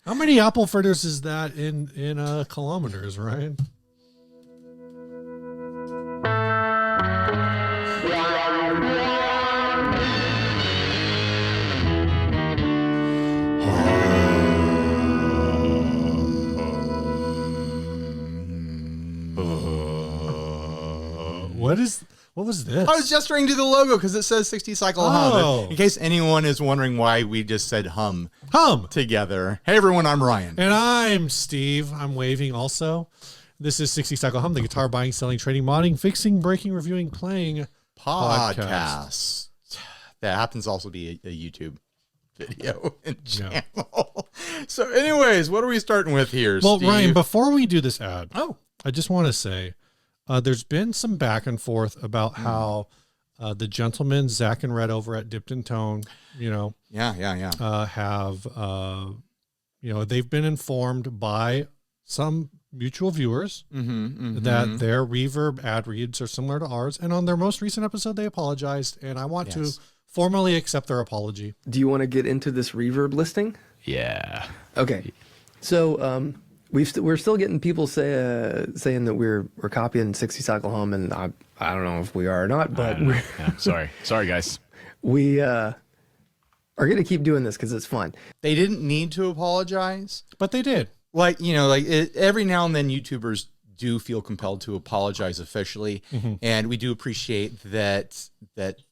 How many apple fritters is that in kilometers, right? What was this? I was gesturing to the logo because it says 60 cycle hum. In case anyone is wondering why we just said hum together. Hey everyone, I'm Ryan. And I'm Steve. I'm waving also. This is 60 cycle hum, the guitar buying, selling, trading, modding, fixing, breaking, reviewing, playing podcast. That happens to also be a YouTube video and channel. Yeah. So anyways, what are we starting with here, Well, Steve? Ryan, before we do this ad, I just want to say, there's been some back and forth about how the gentlemen, Zach and Red over at DIDN Tone, have, they've been informed by some mutual viewers that their reverb ad reads are similar to ours. And on their most recent episode, they apologized. And I want to formally accept their apology. Do you want to get into this reverb listing? Yeah. Okay. So, we're still getting people saying that we're copying 60 cycle hum, and I don't know if we are or not, but sorry guys. We are going to keep doing this because it's fun. They didn't need to apologize, but they did. Every now and then YouTubers do feel compelled to apologize officially, and we do appreciate that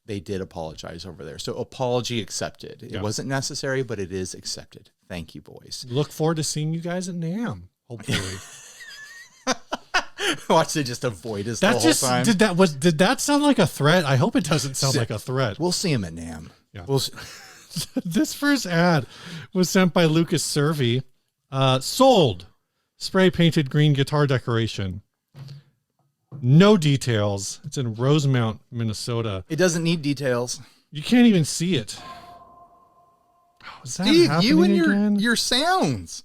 they did apologize over there. So apology accepted. It wasn't necessary, but it is accepted. Thank you, boys. Look forward to seeing you guys at NAMM, hopefully. Watch they just avoid us the whole time. Did that sound like a threat? I hope it doesn't sound like a threat. We'll see him at NAMM. Yeah. This first ad was sent by Lucas Servey. Sold. Spray painted green guitar decoration. No details. It's in Rosemount, Minnesota. It doesn't need details. You can't even see it. Steve, you and your sounds.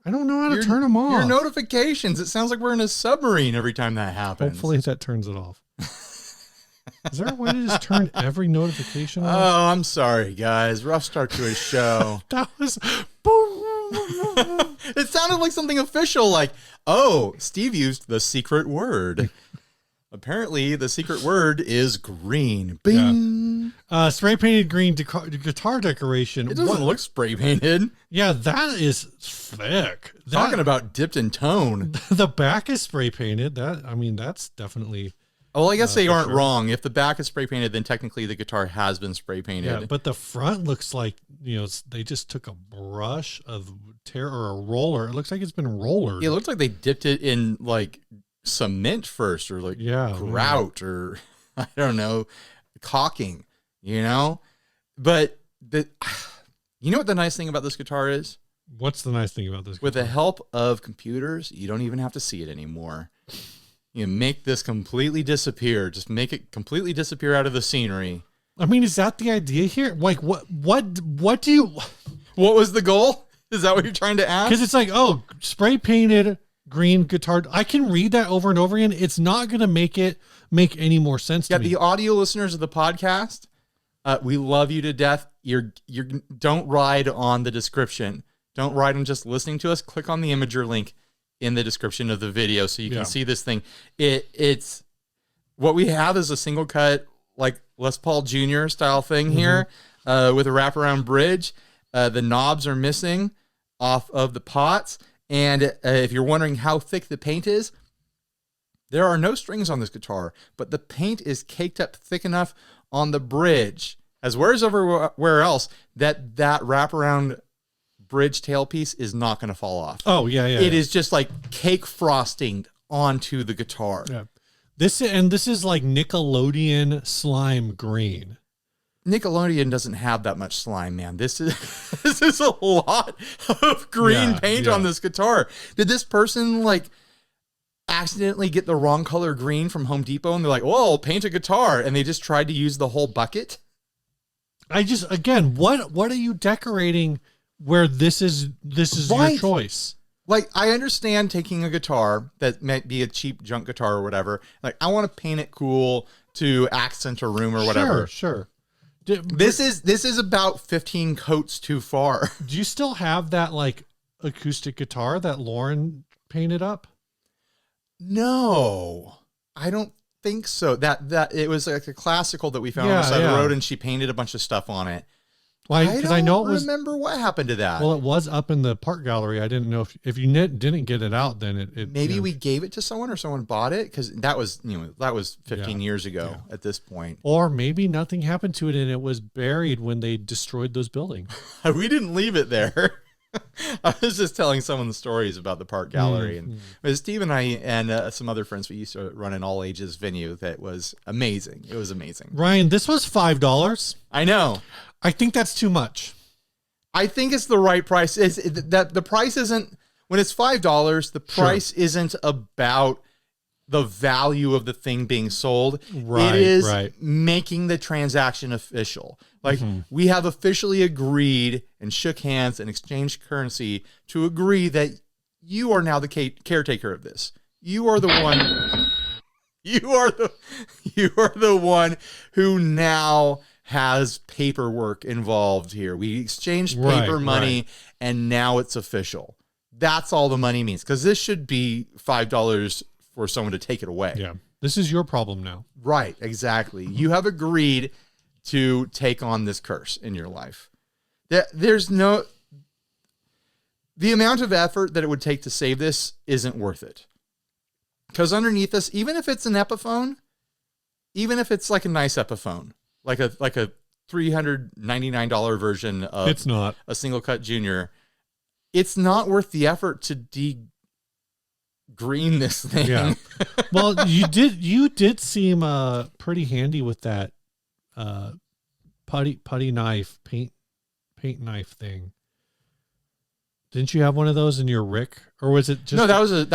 I don't know how to turn them off. Your notifications. It sounds like we're in a submarine every time that happens. Hopefully that turns it off. Is there a way to just turn every notification off? Oh, I'm sorry, guys. Rough start to a show. That was... It sounded like something official, like, oh, Steve used the secret word. Apparently, the secret word is green. Bing. Yeah. Spray painted green guitar decoration. It doesn't look spray painted. Yeah, that is thick. Talking about DIDN Tone. The back is spray painted. That's definitely. Well, I guess they aren't wrong. If the back is spray painted, then technically the guitar has been spray painted. Yeah, but the front looks like, they just took a brush of or a roller. It looks like it's been rollered. It looks like they dipped it in like cement first, or like grout, or I don't know, caulking, But you know what the nice thing about this guitar is? What's the nice thing about this guitar? With the help of computers, you don't even have to see it anymore. You make this completely disappear. Just make it completely disappear out of the scenery. I mean, is that the idea here? Like, what do you... What was the goal? Is that what you're trying to ask? Because it's like, spray painted green guitar. I can read that over and over again. It's not going to make any more sense to me. The audio listeners of the podcast, we love you to death. You don't ride on the description. Don't ride on just listening to us. Click on the Imager link in the description of the video so you can see this thing. It's what we have is a single cut, like Les Paul Jr. style thing here, with a wraparound bridge. The knobs are missing off of the pots. And if you're wondering how thick the paint is, there are no strings on this guitar, but the paint is caked up thick enough on the bridge, as well as everywhere else, that wraparound bridge tailpiece is not going to fall off. Oh, yeah. It is just like cake frosting onto the guitar. Yeah. This is like Nickelodeon slime green. Nickelodeon doesn't have that much slime, man. This is a lot of green paint on this guitar. Did this person accidentally get the wrong color green from Home Depot and they're like, "Well, paint a guitar," and they just tried to use the whole bucket? What are you decorating where this is your choice? Like, I understand taking a guitar that might be a cheap junk guitar or whatever. Like, I want to paint it cool to accent a room or whatever. Sure. This is about 15 coats too far. Do you still have that acoustic guitar that Lauren painted up? No, I don't think so. That it was like a classical that we found on the side of the road, and she painted a bunch of stuff on it. Why? Because I know it was. Remember what happened to that? Well, it was up in the park gallery. I didn't know if you didn't get it out, then it maybe we gave it to someone or someone bought it, because that was 15 years ago at this point. Or maybe nothing happened to it and it was buried when they destroyed those buildings. We didn't leave it there. I was just telling someone the stories about the park gallery, and it was Steve and I and some other friends. We used to run an all ages venue that was amazing. It was amazing. Ryan, this was $5. I know. I think that's too much. I think it's the right price. Is that the price isn't when it's $5? The price isn't about the value of the thing being sold. Right, it is right. making the transaction official. Like we have officially agreed and shook hands and exchanged currency to agree that you are now the caretaker of this. You are the one. You are the one who now has paperwork involved here. We exchanged paper money and now it's official. That's all the money means, because this should be $5 for someone to take it away. Yeah. This is your problem now. Right, exactly. You have agreed to take on this curse in your life. There's no, the amount of effort that it would take to save this isn't worth it. Because underneath this, even if it's an Epiphone, even if it's like a nice Epiphone, like a $399 version of it's not a single cut junior, it's not worth the effort to green this thing. Yeah. Well, you did seem pretty handy with that putty knife, paint knife thing. Didn't you have one of those in your Rick, or was it just? No, that was a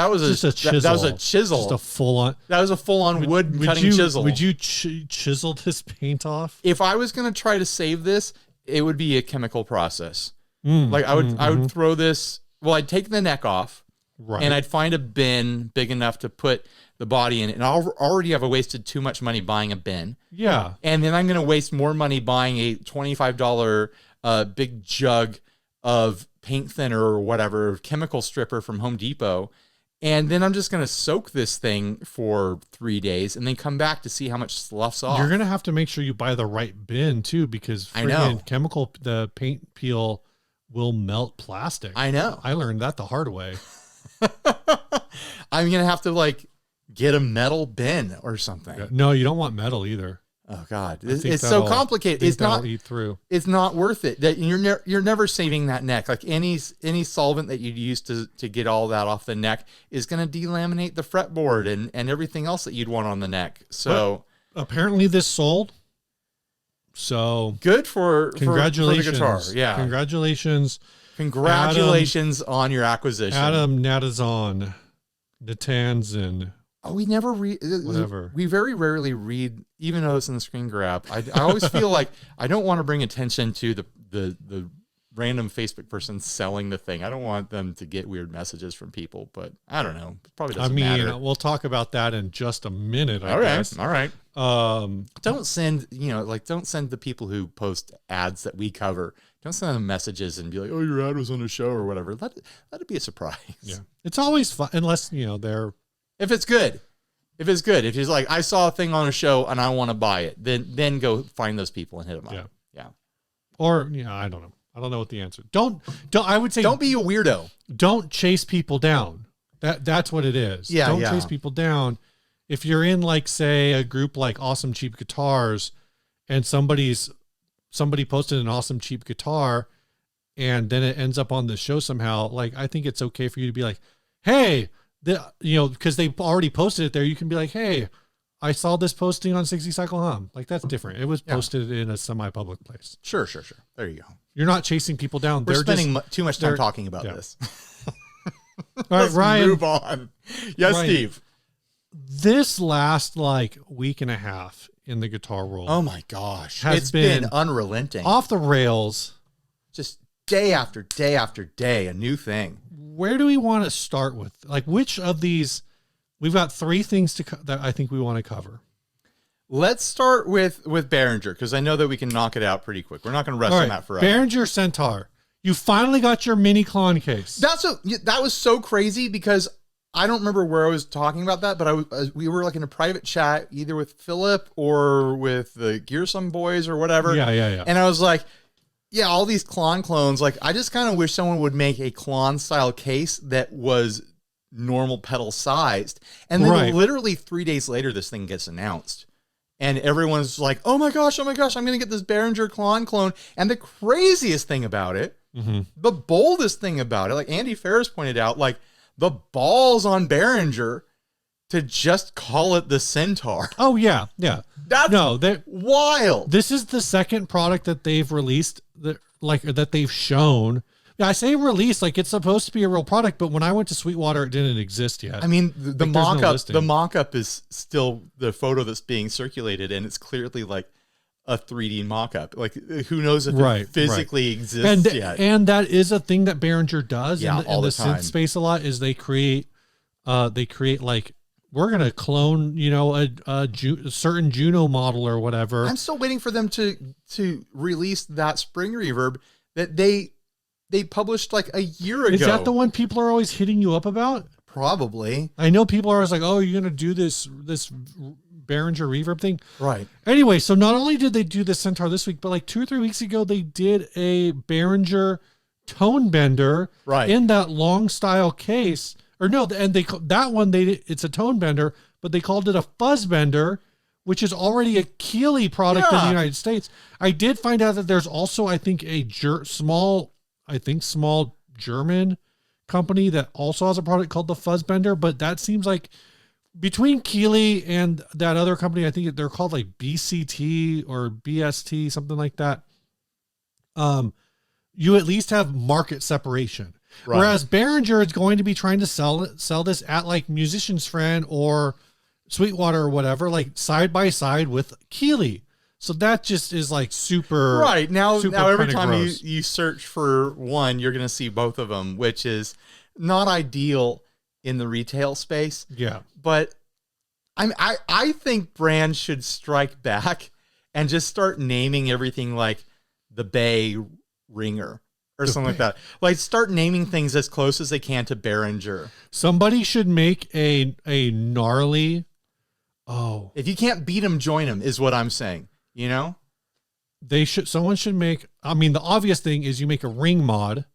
chisel. That was a chisel. Just a full on. That was a full on wood cutting chisel. Would you chisel this paint off? If I was going to try to save this, it would be a chemical process. I would throw this. Well, I'd take the neck off, and I'd find a bin big enough to put the body in. And already I've wasted too much money buying a bin. Yeah. And then I'm going to waste more money buying a $25 big jug of paint thinner or whatever, chemical stripper from Home Depot. And then I'm just going to soak this thing for 3 days and then come back to see how much sloughs off. You're going to have to make sure you buy the right bin too, because I know the paint peel will melt plastic. I know. I learned that the hard way. I'm going to have to get a metal bin or something. No, you don't want metal either. Oh God, it's so complicated. It's not eat through. It's not worth it. That you're never saving that neck. Like any solvent that you'd use to get all that off the neck is going to delaminate the fretboard and everything else that you'd want on the neck. So but apparently this sold. So good for congratulations, for the guitar. Yeah, congratulations on your acquisition, Adam Natazan, Natanzan. Oh, we never read. Whatever. We very rarely read, even though it's in the screen grab. I always feel like I don't want to bring attention to the random Facebook person selling the thing. I don't want them to get weird messages from people, but I don't know. It probably doesn't matter. We'll talk about that in just a minute. I guess. All right. Don't send the people who post ads that we cover. Don't send them messages and be like, "Oh, your ad was on a show" or whatever. Let it be a surprise. Yeah, it's always fun unless they're. If it's good, if he's like, I saw a thing on a show and I want to buy it, then go find those people and hit them up. Yeah. Or I don't know. I don't know what the answer. Don't. I would say don't be a weirdo. Don't chase people down. That's what it is. Yeah. Don't chase people down. If you're in say a group like Awesome Cheap Guitars, and somebody posted an awesome cheap guitar, and then it ends up on the show somehow. I think it's okay for you to be like, hey. Because they've already posted it there, you can be like, hey, I saw this posting on 60 Cycle Hum. That's different. It was posted in a semi-public place. Sure. There you go. You're not chasing people down. We're spending too much time talking about this. All right, Ryan. Move on. Yes, Ryan, Steve. This last week and a half in the guitar world. Oh my gosh. It's been unrelenting. Off the rails. Just day after day after day, a new thing. Where do we want to start with? Which of these? We've got three things that I think we want to cover. Let's start with Behringer, because I know that we can knock it out pretty quick. We're not going to rest on that forever. Behringer Centaur. You finally got your mini Klon case. That was so crazy because I don't remember where I was talking about that, but we were like in a private chat either with Philip or with the Gearsome boys or whatever. Yeah. And I was like, yeah, all these Klon clones. Like, I just kind of wish someone would make a Klon style case that was normal pedal sized. And then literally 3 days later, this thing gets announced. And everyone's like, oh my gosh, I'm going to get this Behringer Klon clone. And the craziest thing about it, the boldest thing about it, like Andy Ferris pointed out, like the balls on Behringer to just call it the Centaur. Oh, yeah. That's wild. This is the second product that they've released that they've shown. Yeah, I say released like it's supposed to be a real product, but when I went to Sweetwater, it didn't exist yet. I mean, the mock-up is still the photo that's being circulated, and it's clearly like a 3D mock-up. Like, who knows if it physically exists yet? And that is a thing that Behringer does all in the time. synth space a lot. Is they create like, we're gonna clone, a certain Juno model or whatever. I'm still waiting for them to release that spring reverb that they published like a year ago. Is that the one people are always hitting you up about? Probably. I know people are always like, "Oh, you're gonna do this Behringer reverb thing?" Right. Anyway, so not only did they do the Centaur this week, but like 2 or 3 weeks ago, they did a Behringer tone bender in that long style case. Or no, and it's a tone bender, but they called it a fuzz bender, which is already a Keeley product in the United States. I did find out that there's also, I think, a small German company that also has a product called the fuzz bender, but that seems like between Keeley and that other company, I think they're called like BCT or BST, something like that. You at least have market separation. Right. Whereas Behringer is going to be trying to sell this at like Musician's Friend or Sweetwater or whatever, like side by side with Keeley. So that just is like super right now. Every time you search for one, you're going to see both of them, which is not ideal in the retail space. Yeah, but I think brands should strike back and just start naming everything like the Behringer. Or something like that. Like, start naming things as close as they can to Behringer. Somebody should make a gnarly. Oh, if you can't beat them, join them is what I'm saying. Someone should make. I mean, the obvious thing is you make a ring mod.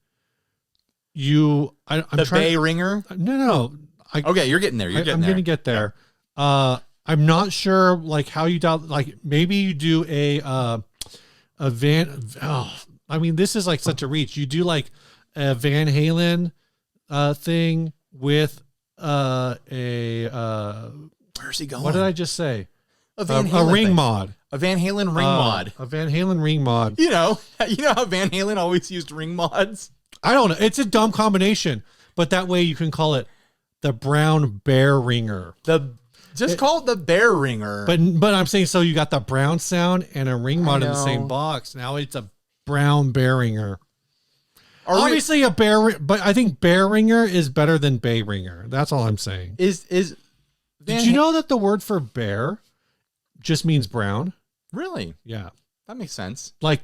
I'm the Behringer. No. Okay, you're getting there. I'm going to get there. Yeah. I'm not sure like how you like maybe you do a van. Oh. I mean, this is like such a reach. You do like a Van Halen thing with where's he going? What did I just say? A ring mod. A Van Halen ring mod. A Van Halen ring mod. You know how Van Halen always used ring mods? I don't know. It's a dumb combination, but that way you can call it the Brown Behringer. Call it the Behringer. But I'm saying, so you got the brown sound and a ring mod in the same box. Now it's a Brown Behringer. Obviously a but I think Behringer is better than Behringer. That's all I'm saying. Did you know that the word for bear just means brown? Really? Yeah. That makes sense. Like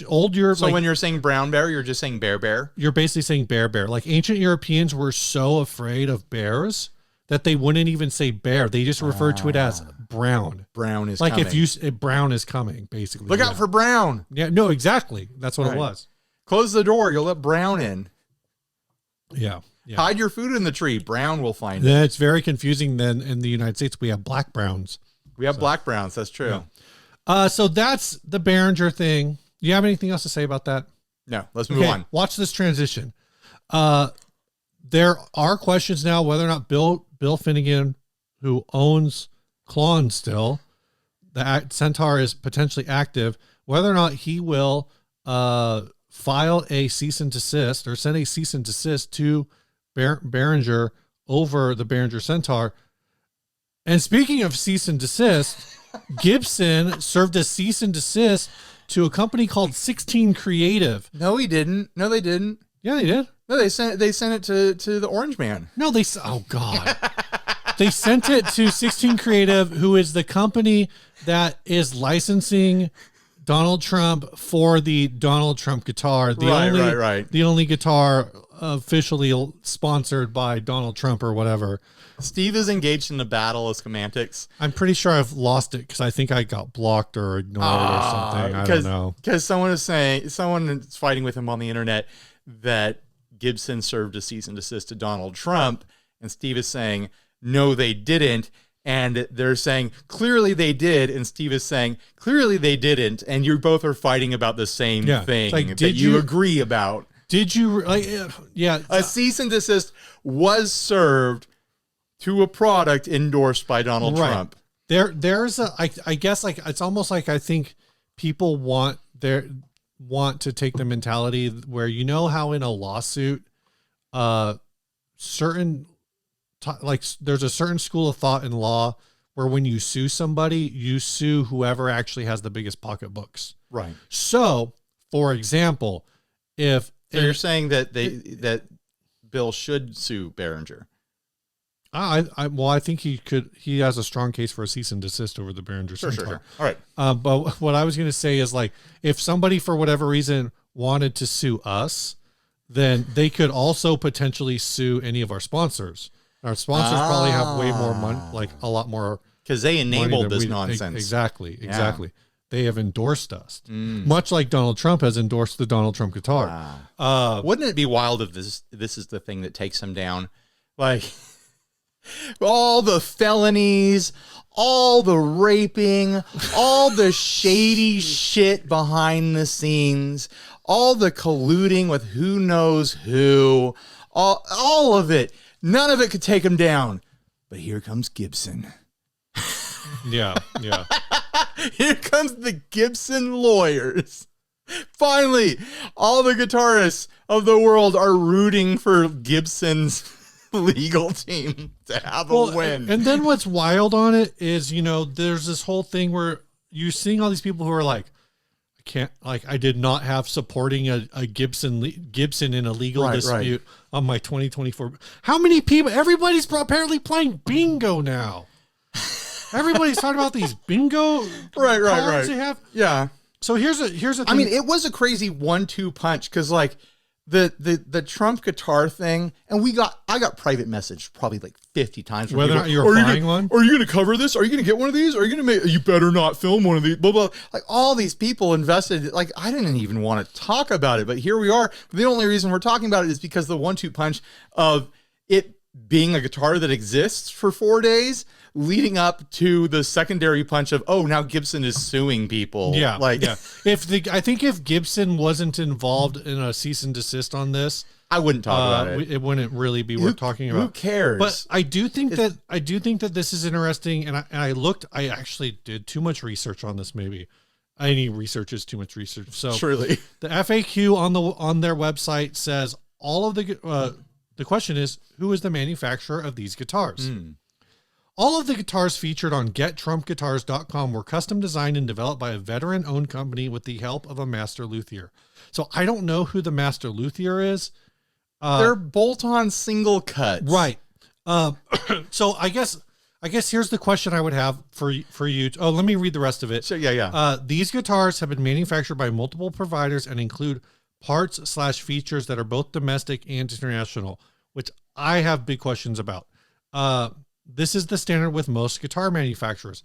old Europe. So when you're saying brown bear, you're just saying bear? You're basically saying bear. Like ancient Europeans were so afraid of bears that they wouldn't even say bear. They just referred to it as brown. Brown is like coming. brown is coming, basically. Look out for brown. Yeah, no, exactly. That's what it was. Close the door. You'll let brown in. Yeah. Hide your food in the tree. Brown will find it. It's very confusing. Then in the United States, we have black browns. We have black browns. That's true. Yeah. So that's the Behringer thing. Do you have anything else to say about that? No. Let's move on. Watch this transition. There are questions now whether or not Bill Finnegan, who owns Klon still, the Centaur is potentially active, whether or not he will file a cease and desist or send a cease and desist to Behringer over the Behringer Centaur. And speaking of cease and desist, Gibson served a cease and desist to a company called 16 Creative. No, he didn't. No, they didn't. Yeah, they did. No, they sent it to the Orange Man. No, oh God. They sent it to 16 Creative, who is the company that is licensing Donald Trump for the Donald Trump guitar. The only guitar officially sponsored by Donald Trump or whatever. Steve is engaged in a battle of semantics. I'm pretty sure I've lost it because I think I got blocked or ignored or something. I don't know. Because someone is fighting with him on the internet that Gibson served a cease and desist to Donald Trump, and Steve is saying, no, they didn't. And they're saying, clearly they did. And Steve is saying, clearly they didn't. And you both are fighting about the same thing that you agree about. Did you? A cease and desist was served to a product endorsed by Donald Trump. There's I guess like it's almost like I think people want to take the mentality where, you know how in a lawsuit, there's a certain school of thought in law where when you sue somebody, you sue whoever actually has the biggest pocketbooks. Right. So, for example, you're saying that that Bill should sue Behringer. I think he has a strong case for a cease and desist over the Behringer Centaur. Sure. All right. But what I was going to say is, like, if somebody for whatever reason wanted to sue us, then they could also potentially sue any of our sponsors. Our sponsors probably have way more money, like a lot more, because they enabled this nonsense. Exactly. They have endorsed us, much like Donald Trump has endorsed the Donald Trump guitar. Wouldn't it be wild if this is the thing that takes him down? Like, all the felonies, all the raping, all the shady shit behind the scenes, all the colluding with who knows who, all of it. None of it could take him down. But here comes Gibson. Yeah. Here comes the Gibson lawyers. Finally, all the guitarists of the world are rooting for Gibson's legal team to have a win. And then what's wild on it is, there's this whole thing where you're seeing all these people who are like, I did not have supporting a Gibson in a legal dispute on my 2024. How many people? Everybody's apparently playing bingo now. Everybody's talking about these bingo cards they have. Yeah. So here's a thing. I mean, it was a crazy 1-2 punch because, like, the Trump guitar thing, and I got private message probably like 50 times from whether or not you're buying one. Are you going to cover this? Are you going to get one of these? Are you going to make? You better not film one of these. Blah blah. Like, all these people invested. Like, I didn't even want to talk about it, but here we are. The only reason we're talking about it is because the 1-2 punch of it being a guitar that exists for 4 days, leading up to the secondary punch of, now Gibson is suing people. Yeah. I think if Gibson wasn't involved in a cease and desist on this, I wouldn't talk about it. It wouldn't really be worth talking about. Who cares? But I do think that this is interesting. And I actually did too much research on this. Maybe any research is too much research. So surely the FAQ on their website says all of the question is, who is the manufacturer of these guitars? All of the guitars featured on GetTrumpGuitars.com were custom designed and developed by a veteran-owned company with the help of a master luthier. So I don't know who the master luthier is. They're bolt-on single cuts. Right. So I guess here's the question I would have for you. Oh, let me read the rest of it. Sure, yeah. These guitars have been manufactured by multiple providers and include parts/features that are both domestic and international, which I have big questions about. This is the standard with most guitar manufacturers.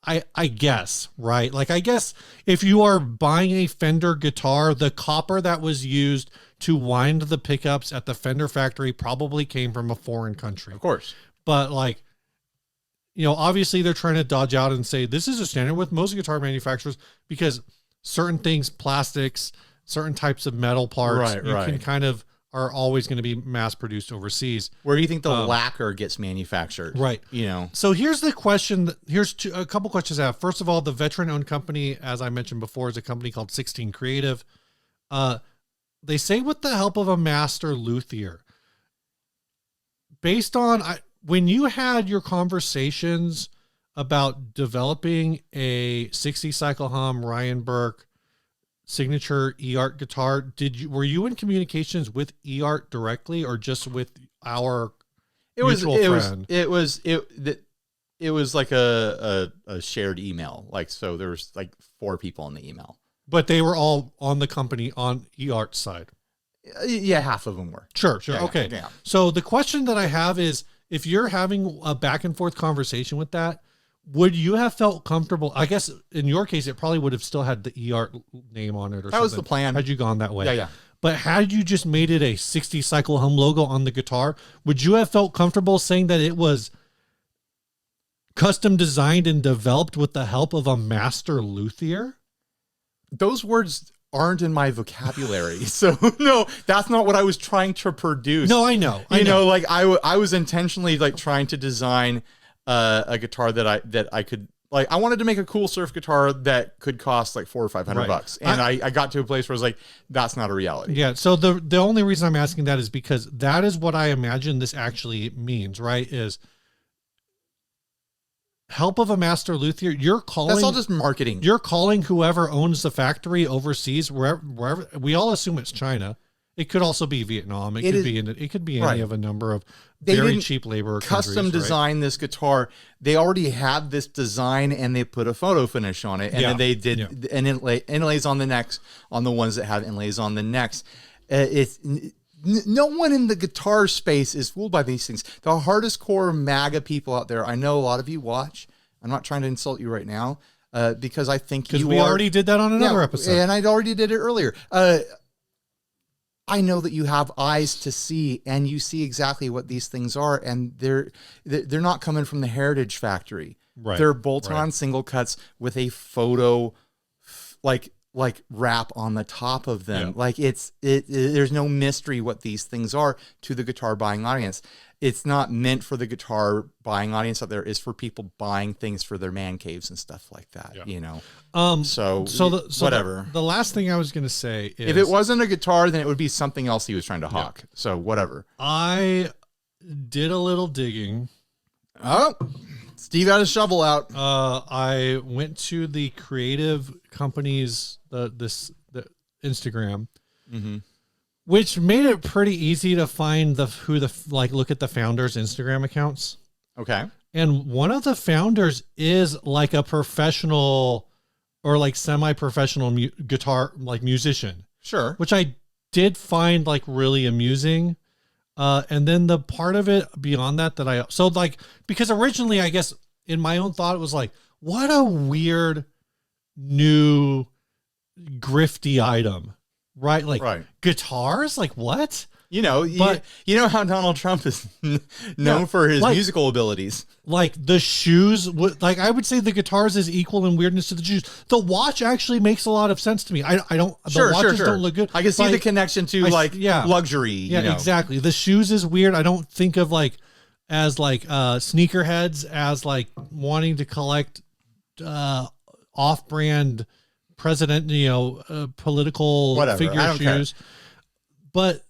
I guess, right? Like, I guess if you are buying a Fender guitar, the copper that was used to wind the pickups at the Fender factory probably came from a foreign country. Of course. But, like, obviously they're trying to dodge out and say this is a standard with most guitar manufacturers because certain things, plastics, certain types of metal parts, can kind of are always going to be mass produced overseas. Where do you think the lacquer gets manufactured? Right. So here's the question. Here's a couple questions I have. First of all, the veteran owned company, as I mentioned before, is a company called 16 Creative. They say with the help of a master luthier. Based on when you had your conversations about developing a 60 cycle hum Ryan Burke signature eArt guitar, were you in communications with eArt directly or just with our mutual friend? It was like a shared email. Like, so there was like 4 people in the email. But they were all on the company on eArt's side. Yeah, half of them were. Sure. Yeah, Okay. yeah. So the question that I have is, if you're having a back and forth conversation with that, would you have felt comfortable? I guess in your case, it probably would have still had the eArt name on it or something. That was the plan. Had you gone that way. Yeah, yeah. But had you just made it a 60 cycle hum logo on the guitar, would you have felt comfortable saying that it was custom designed and developed with the help of a master luthier? Those words aren't in my vocabulary. So no, that's not what I was trying to produce. No, I know. You know, like I was intentionally like trying to design a guitar that I could, like, I wanted to make a cool surf guitar that could cost like $400 or $500. And I got to a place where I was like, that's not a reality. Yeah. So the only reason I'm asking that is because that is what I imagine this actually means, right? Is help of a master luthier. You're calling, that's all just marketing. You're calling whoever owns the factory overseas, wherever we all assume it's China. It could also be Vietnam. It could be any of a number of very cheap labor. Custom design this guitar. They already had this design and they put a photo finish on it, and then they did an inlays on the necks on the ones that have inlays on the necks. No one in the guitar space is fooled by these things. The hardest core MAGA people out there, I know a lot of you watch. I'm not trying to insult you right now, because I think we already did that on another episode, and I already did it earlier. I know that you have eyes to see, and you see exactly what these things are, and they're not coming from the Heritage Factory. Right. They're bolt-on single cuts with a photo like wrap on the top of them. Yeah. Like there's no mystery what these things are to the guitar buying audience. It's not meant for the guitar buying audience out there. It's for people buying things for their man caves and stuff like that. Yeah. You know. So whatever. The last thing I was going to say is, if it wasn't a guitar, then it would be something else he was trying to hawk. So whatever. I did a little digging. Oh, Steve got his shovel out. I went to the creative company's the Instagram, which made it pretty easy to find look at the founders' Instagram accounts. Okay. And one of the founders is like a professional or like semi-professional guitar musician. Sure. Which I did find like really amusing. And then the part of it beyond that because originally, I guess in my own thought, it was like, what a weird new grifty item, right? Like guitars, like what? You know how Donald Trump is known for his musical abilities. Like the shoes, I would say the guitars is equal in weirdness to the shoes. The watch actually makes a lot of sense to me. The watches don't look good. I can see the connection to luxury. Yeah, exactly. The shoes is weird. I don't think of as sneakerheads as like wanting to collect off-brand president, political figure shoes. But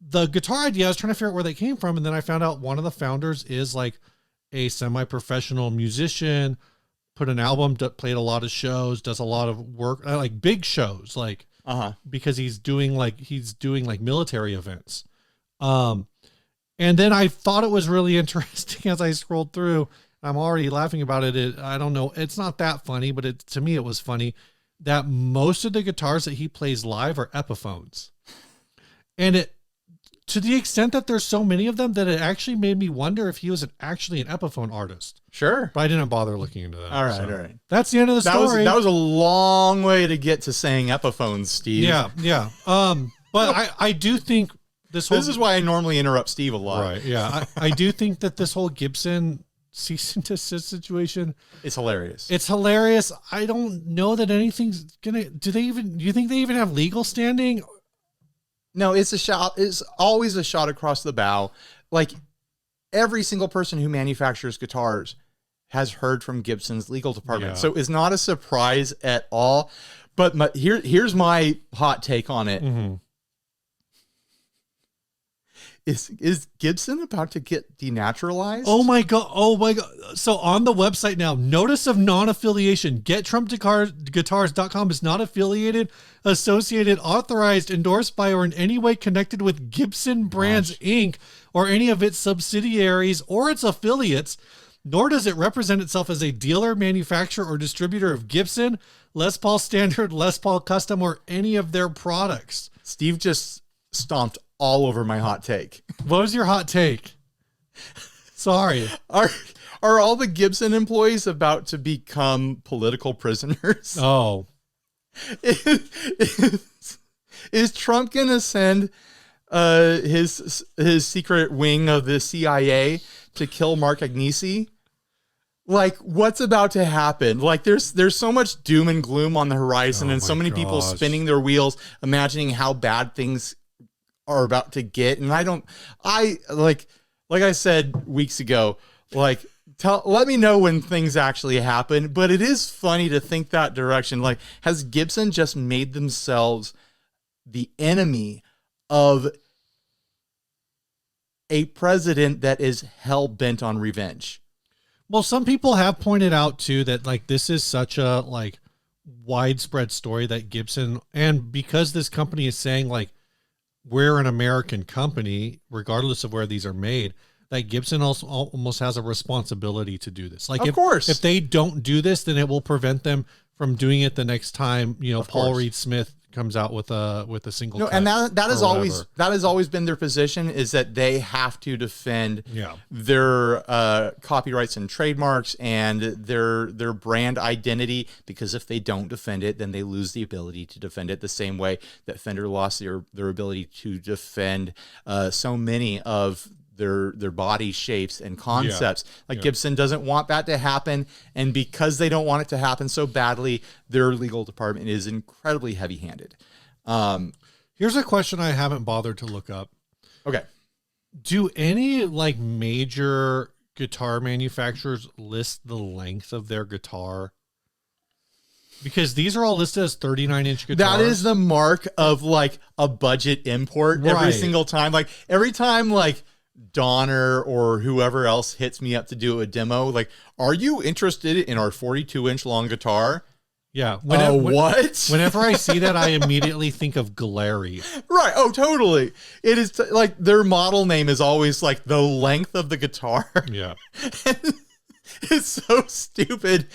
the guitar idea, I was trying to figure out where they came from, and then I found out one of the founders is like a semi-professional musician, put an album, played a lot of shows, does a lot of work, like big shows, because he's doing military events. And then I thought it was really interesting as I scrolled through. I'm already laughing about it. I don't know. It's not that funny, but to me, it was funny that most of the guitars that he plays live are Epiphones. And to the extent that there's so many of them that it actually made me wonder if he was actually an Epiphone artist. Sure. But I didn't bother looking into that. All right. That's the end of the story. That was a long way to get to saying Epiphones, Steve. Yeah. But I do think this is why I normally interrupt Steve a lot. Right, yeah. I do think that this whole Gibson cease and desist situation, it's hilarious. It's hilarious. I don't know that anything's gonna. Do you think they even have legal standing? No, it's always a shot across the bow. Like every single person who manufactures guitars has heard from Gibson's legal department. Yeah. So it's not a surprise at all. But here's my hot take on it. Mm-hmm. Is Gibson about to get denaturalized? Oh my god. So on the website now, notice of non-affiliation. GetTrumpGuitars.com is not affiliated, associated, authorized, endorsed by, or in any way connected with Gibson Brands Inc. or any of its subsidiaries or its affiliates. nor does it represent itself as a dealer, manufacturer, or distributor of Gibson, Les Paul Standard, Les Paul Custom, or any of their products. Steve just stomped all over my hot take. What was your hot take? Sorry. Are all the Gibson employees about to become political prisoners? Oh. Is Trump going to send his secret wing of the CIA to kill Mark Agnesi? Like, what's about to happen? Like, there's so much doom and gloom on the horizon, and so many people spinning their wheels, imagining how bad things are about to get. And like I said weeks ago, like, let me know when things actually happen. But it is funny to think that direction. Like, has Gibson just made themselves the enemy of a president that is hell bent on revenge? Well, some people have pointed out too that like this is such a like widespread story that Gibson, and because this company is saying like we're an American company, regardless of where these are made, that Gibson also almost has a responsibility to do this. Like, of course, if they don't do this, then it will prevent them from doing it the next time, you know, Paul Reed Smith comes out with a single. No, and that has always been their position, is that they have to defend their copyrights and trademarks and their brand identity, because if they don't defend it, then they lose the ability to defend it the same way that Fender lost their ability to defend so many of their body shapes and concepts. Gibson doesn't want that to happen, and because they don't want it to happen so badly, their legal department is incredibly heavy-handed. Here's a question I haven't bothered to look up. Okay. Do any like major guitar manufacturers list the length of their guitar? Because these are all listed as 39-inch guitars. That is the mark of like a budget import every single time. Like every time like Donner or whoever else hits me up to do a demo, like, are you interested in our 42-inch long guitar? Yeah. What? Whenever I see that, I immediately think of Glary. Right. Oh, totally. It is like their model name is always like the length of the guitar. Yeah. It's so stupid.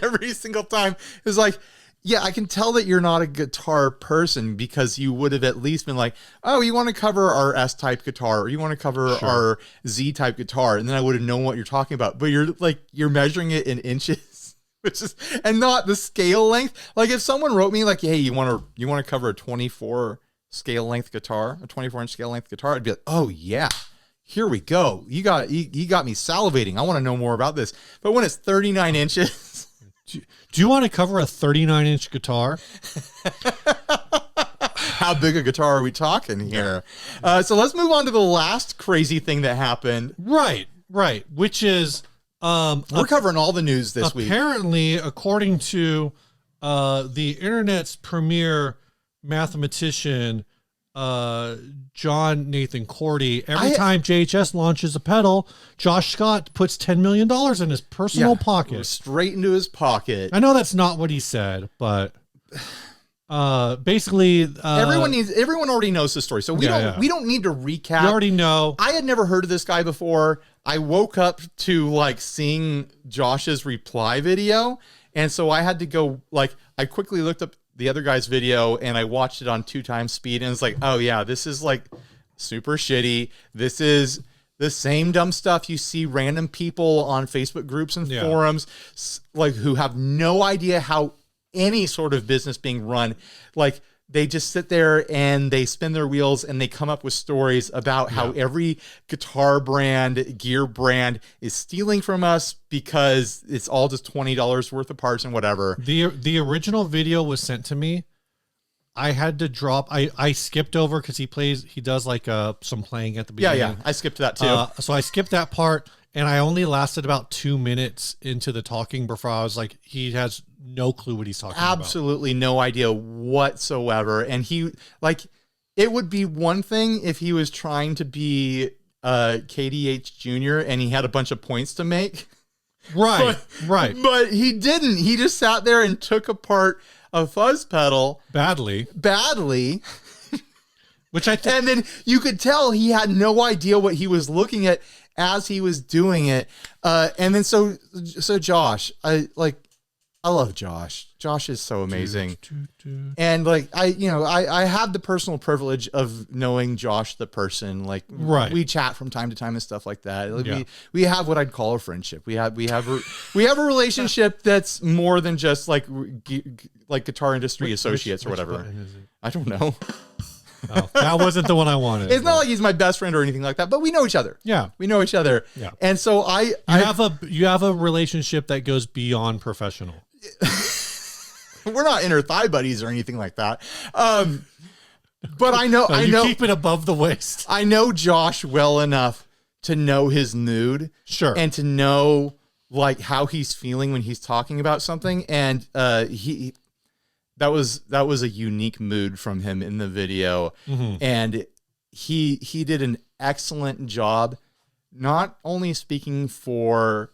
Every single time it's like, yeah, I can tell that you're not a guitar person, because you would have at least been like, oh, you want to cover our S-type guitar, or you want to cover our Z-type guitar, and then I would have known what you're talking about. But you're measuring it in inches, which is, and not the scale length. Like if someone wrote me like, hey, you want to cover a 24 scale length guitar, a 24-inch scale length guitar, I'd be like, oh yeah, here we go. You got me salivating. I want to know more about this. But when it's 39 inches. Do you want to cover a 39-inch guitar? How big a guitar are we talking here? So let's move on to the last crazy thing that happened. Right. Which is we're covering all the news this week. Apparently, according to the internet's premier mathematician, John Nathan Cordy, every time JHS launches a pedal, Josh Scott puts $10 million in his personal pocket. Straight into his pocket. I know that's not what he said, but basically everyone already knows the story. So we don't need to recap. You already know. I had never heard of this guy before. I woke up to like seeing Josh's reply video, and so I had to go, like, I quickly looked up the other guy's video and I watched it on 2x speed, and it's like, oh yeah, this is like super shitty. This is the same dumb stuff you see random people on Facebook groups and forums, like, who have no idea how any sort of business being run. Like, they just sit there and they spin their wheels and they come up with stories about how every guitar brand, gear brand is stealing from us because it's all just $20 worth of parts and whatever. The original video was sent to me. I had to drop. I skipped over because he does like some playing at the beginning. Yeah. I skipped that too. So I skipped that part, and I only lasted about 2 minutes into the talking before I was like, he has no clue what he's talking about. Absolutely no idea whatsoever. And he, like, it would be one thing if he was trying to be KDH Jr. and he had a bunch of points to make. Right. But he didn't. He just sat there and took apart a fuzz pedal badly. Which and then you could tell he had no idea what he was looking at. as he was doing it. And then so Josh, I love Josh. Josh is so amazing. And like, I have the personal privilege of knowing Josh, the person. Like, we chat from time to time and stuff like that. Like, we have what I'd call a friendship. We have a relationship that's more than just like guitar industry associates or whatever. I don't know. Oh, that wasn't the one I wanted. It's not like he's my best friend or anything like that, but we know each other. Yeah. We know each other. Yeah. And so you have a relationship that goes beyond professional. We're not inner thigh buddies or anything like that. But I know, you keep it above the waist. I know Josh well enough to know his mood. Sure. And to know like how he's feeling when he's talking about something. And that was a unique mood from him in the video. Mm-hmm. And he did an excellent job, not only speaking for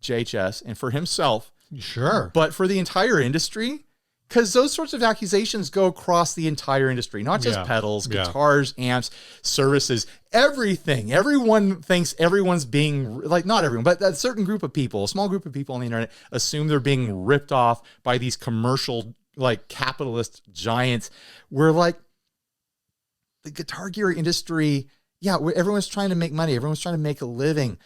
JHS and for himself, sure, but for the entire industry, because those sorts of accusations go across the entire industry, not just pedals, guitars, amps, services, everything. Everyone thinks everyone's being, like, not everyone, but a certain group of people, a small group of people on the internet assume they're being ripped off by these commercial, like, capitalist giants. Where, like, the guitar gear industry, everyone's trying to make money. Everyone's trying to make a living.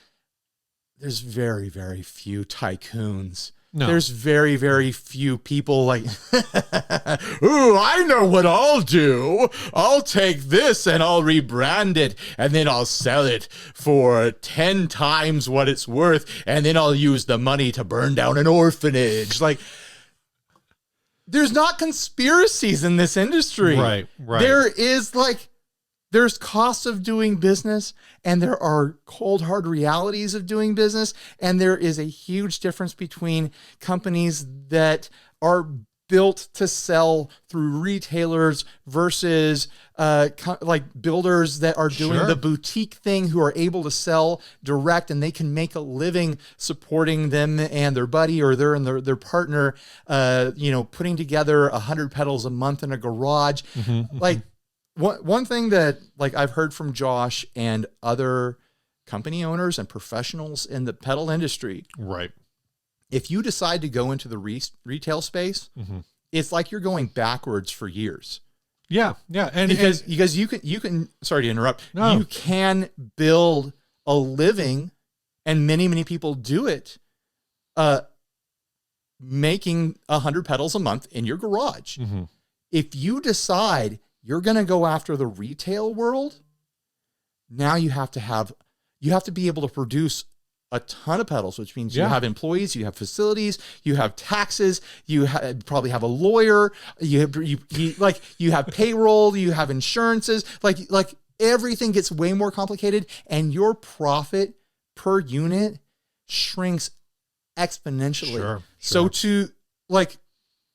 There's very, very few tycoons. No. There's very, very few people like, ooh, I know what I'll do. I'll take this and I'll rebrand it and then I'll sell it for 10 times what it's worth. And then I'll use the money to burn down an orphanage. Like, there's not conspiracies in this industry. Right. There is there's costs of doing business and there are cold, hard realities of doing business. And there is a huge difference between companies that are built to sell through retailers versus like builders that are doing the boutique thing, who are able to sell direct and they can make a living supporting them and their buddy or their partner, putting together 100 pedals a month in a garage. Mm-hmm, like, one thing that, like, I've heard from Josh and other company owners and professionals in the pedal industry, right? If you decide to go into the retail space, mm-hmm. it's like you're going backwards for years. Yeah, and because you can. Sorry to interrupt. No. You can build a living, and many people do it, making 100 pedals a month in your garage. Mm-hmm. If you decide you're going to go after the retail world, now you have to be able to produce a ton of pedals, which means you have employees, you have facilities, you have taxes, you probably have a lawyer, you have payroll, you have insurances, like everything gets way more complicated, and your profit per unit shrinks exponentially. Sure. So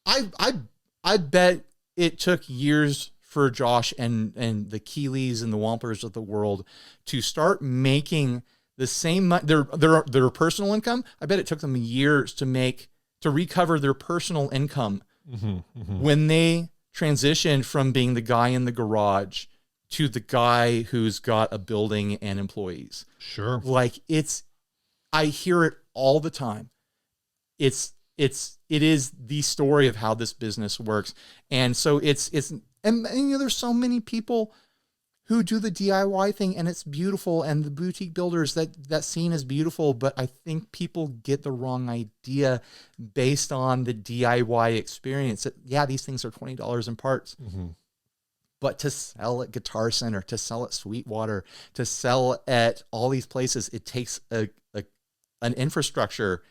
I bet it took years for Josh and the Keeleys and the Wampers of the world to start making the same their personal income. I bet it took them years to recover their personal income when they transitioned from being the guy in the garage to the guy who's got a building and employees. Sure. Like, I hear it all the time. It is the story of how this business works. And so and there's so many people who do the DIY thing, and it's beautiful, and the boutique builders, that scene is beautiful, but I think people get the wrong idea based on the DIY experience. These things are $20 in parts. Mm-hmm. But to sell at Guitar Center, to sell at Sweetwater, to sell at all these places, it takes an infrastructure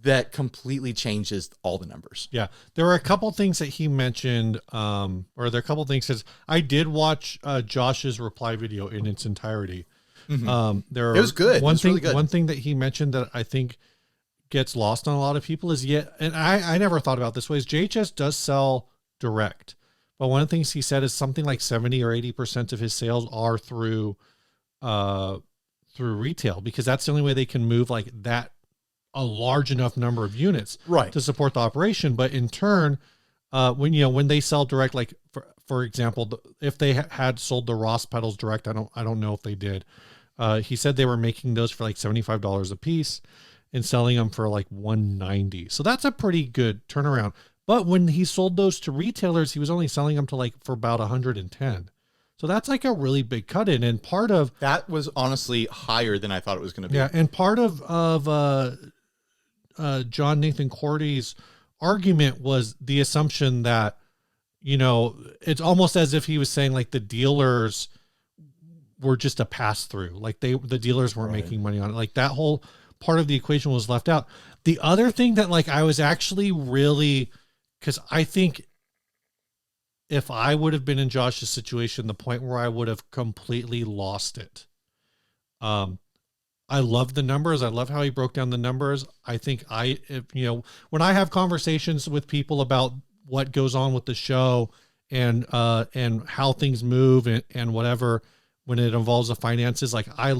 that completely changes all the numbers. Yeah. There were a couple things that he mentioned, or there are a couple things, because I did watch Josh's reply video in its entirety. Mm-hmm. It was good. Really good. One thing that he mentioned that I think gets lost on a lot of people is, and I never thought about this way, is JHS does sell direct. But one of the things he said is something like 70 or 80% of his sales are through retail, because that's the only way they can move like that, a large enough number of units to support the operation. But in turn, when they sell direct, like for example, if they had sold the Ross pedals direct, I don't know if they did. He said they were making those for like $75 a piece and selling them for like $190. So that's a pretty good turnaround. But when he sold those to retailers, he was only selling them to like for about 110. So that's like a really big cut in. And part of that was honestly higher than I thought it was going to be. Yeah. And part of John Nathan Cordy's argument was the assumption that, you know, it's almost as if he was saying like the dealers were just a pass through, like the dealers weren't making money on it. Like that whole part of the equation was left out. The other thing that like I was actually really, because I think if I would have been in Josh's situation, the point where I would have completely lost it. I love the numbers. I love how he broke down the numbers. I think when I have conversations with people about what goes on with the show and how things move and whatever, when it involves the finances, like I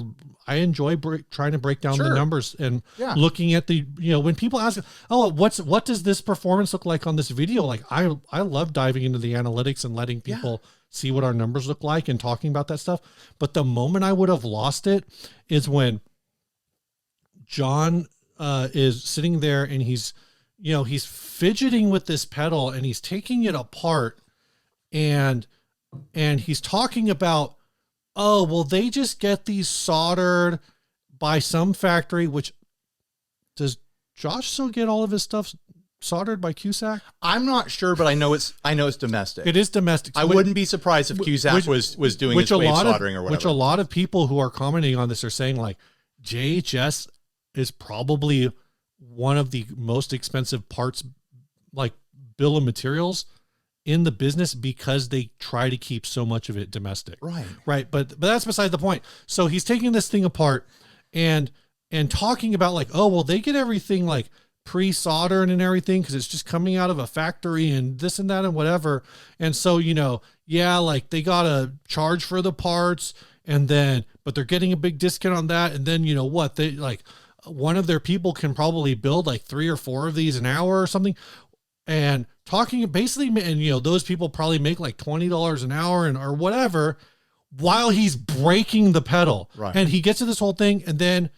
enjoy trying to break down the numbers and looking at the, when people ask, oh, what does this performance look like on this video? Like I love diving into the analytics and letting people see what our numbers look like and talking about that stuff. But the moment I would have lost it is when John is sitting there and he's fidgeting with this pedal and he's taking it apart and he's talking about, oh, well, they just get these soldered by some factory, which does Josh still get all of his stuff soldered by Cusack? I'm not sure, but I know it's domestic. It is domestic. I wouldn't be surprised if Cusack was doing his wave soldering or whatever. Which a lot of people who are commenting on this are saying like JHS is probably one of the most expensive parts, like bill of materials in the business, because they try to keep so much of it domestic. Right. But that's beside the point. So he's taking this thing apart and talking about like, oh, well, they get everything like pre-soldered and everything because it's just coming out of a factory and this and that and whatever. And so, like they got to charge for the parts but they're getting a big discount on that. And then, they like one of their people can probably build like 3 or 4 of these an hour or something. And talking basically, and those people probably make like $20 an hour or whatever, while he's breaking the pedal. Right. And he gets to this whole thing, and then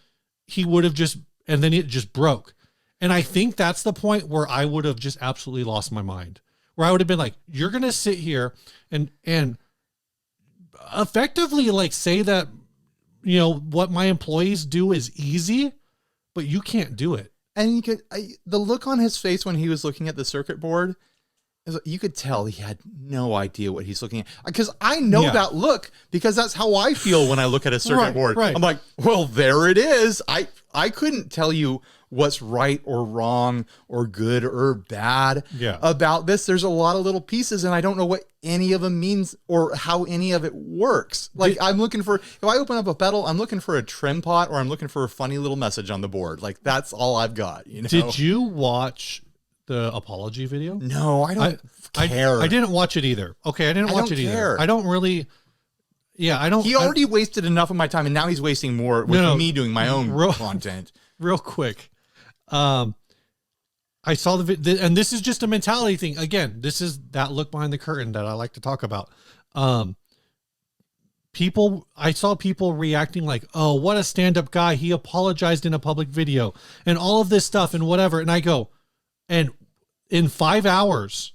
it just broke. And I think that's the point where I would have just absolutely lost my mind, where I would have been like, you're going to sit here and effectively like say that, what my employees do is easy, but you can't do it. And the look on his face when he was looking at the circuit board, you could tell he had no idea what he's looking at. Because I know that look, because that's how I feel when I look at a circuit board. Right. I'm like, well, there it is. I couldn't tell you what's right or wrong or good or bad about this. There's a lot of little pieces, and I don't know what any of them means or how any of it works. Like I'm looking for, if I open up a pedal, I'm looking for a trim pot or I'm looking for a funny little message on the board. Like that's all I've got. Did you watch the apology video? No, I don't care. I didn't watch it either. Okay, I didn't watch it either. I don't really. Yeah, I don't. He already wasted enough of my time, and now he's wasting more with me doing my own content. Real quick. I saw the video, and this is just a mentality thing. Again, this is that look behind the curtain that I like to talk about. I saw people reacting like, oh, what a stand-up guy. He apologized in a public video and all of this stuff and whatever. And I go, and in 5 hours,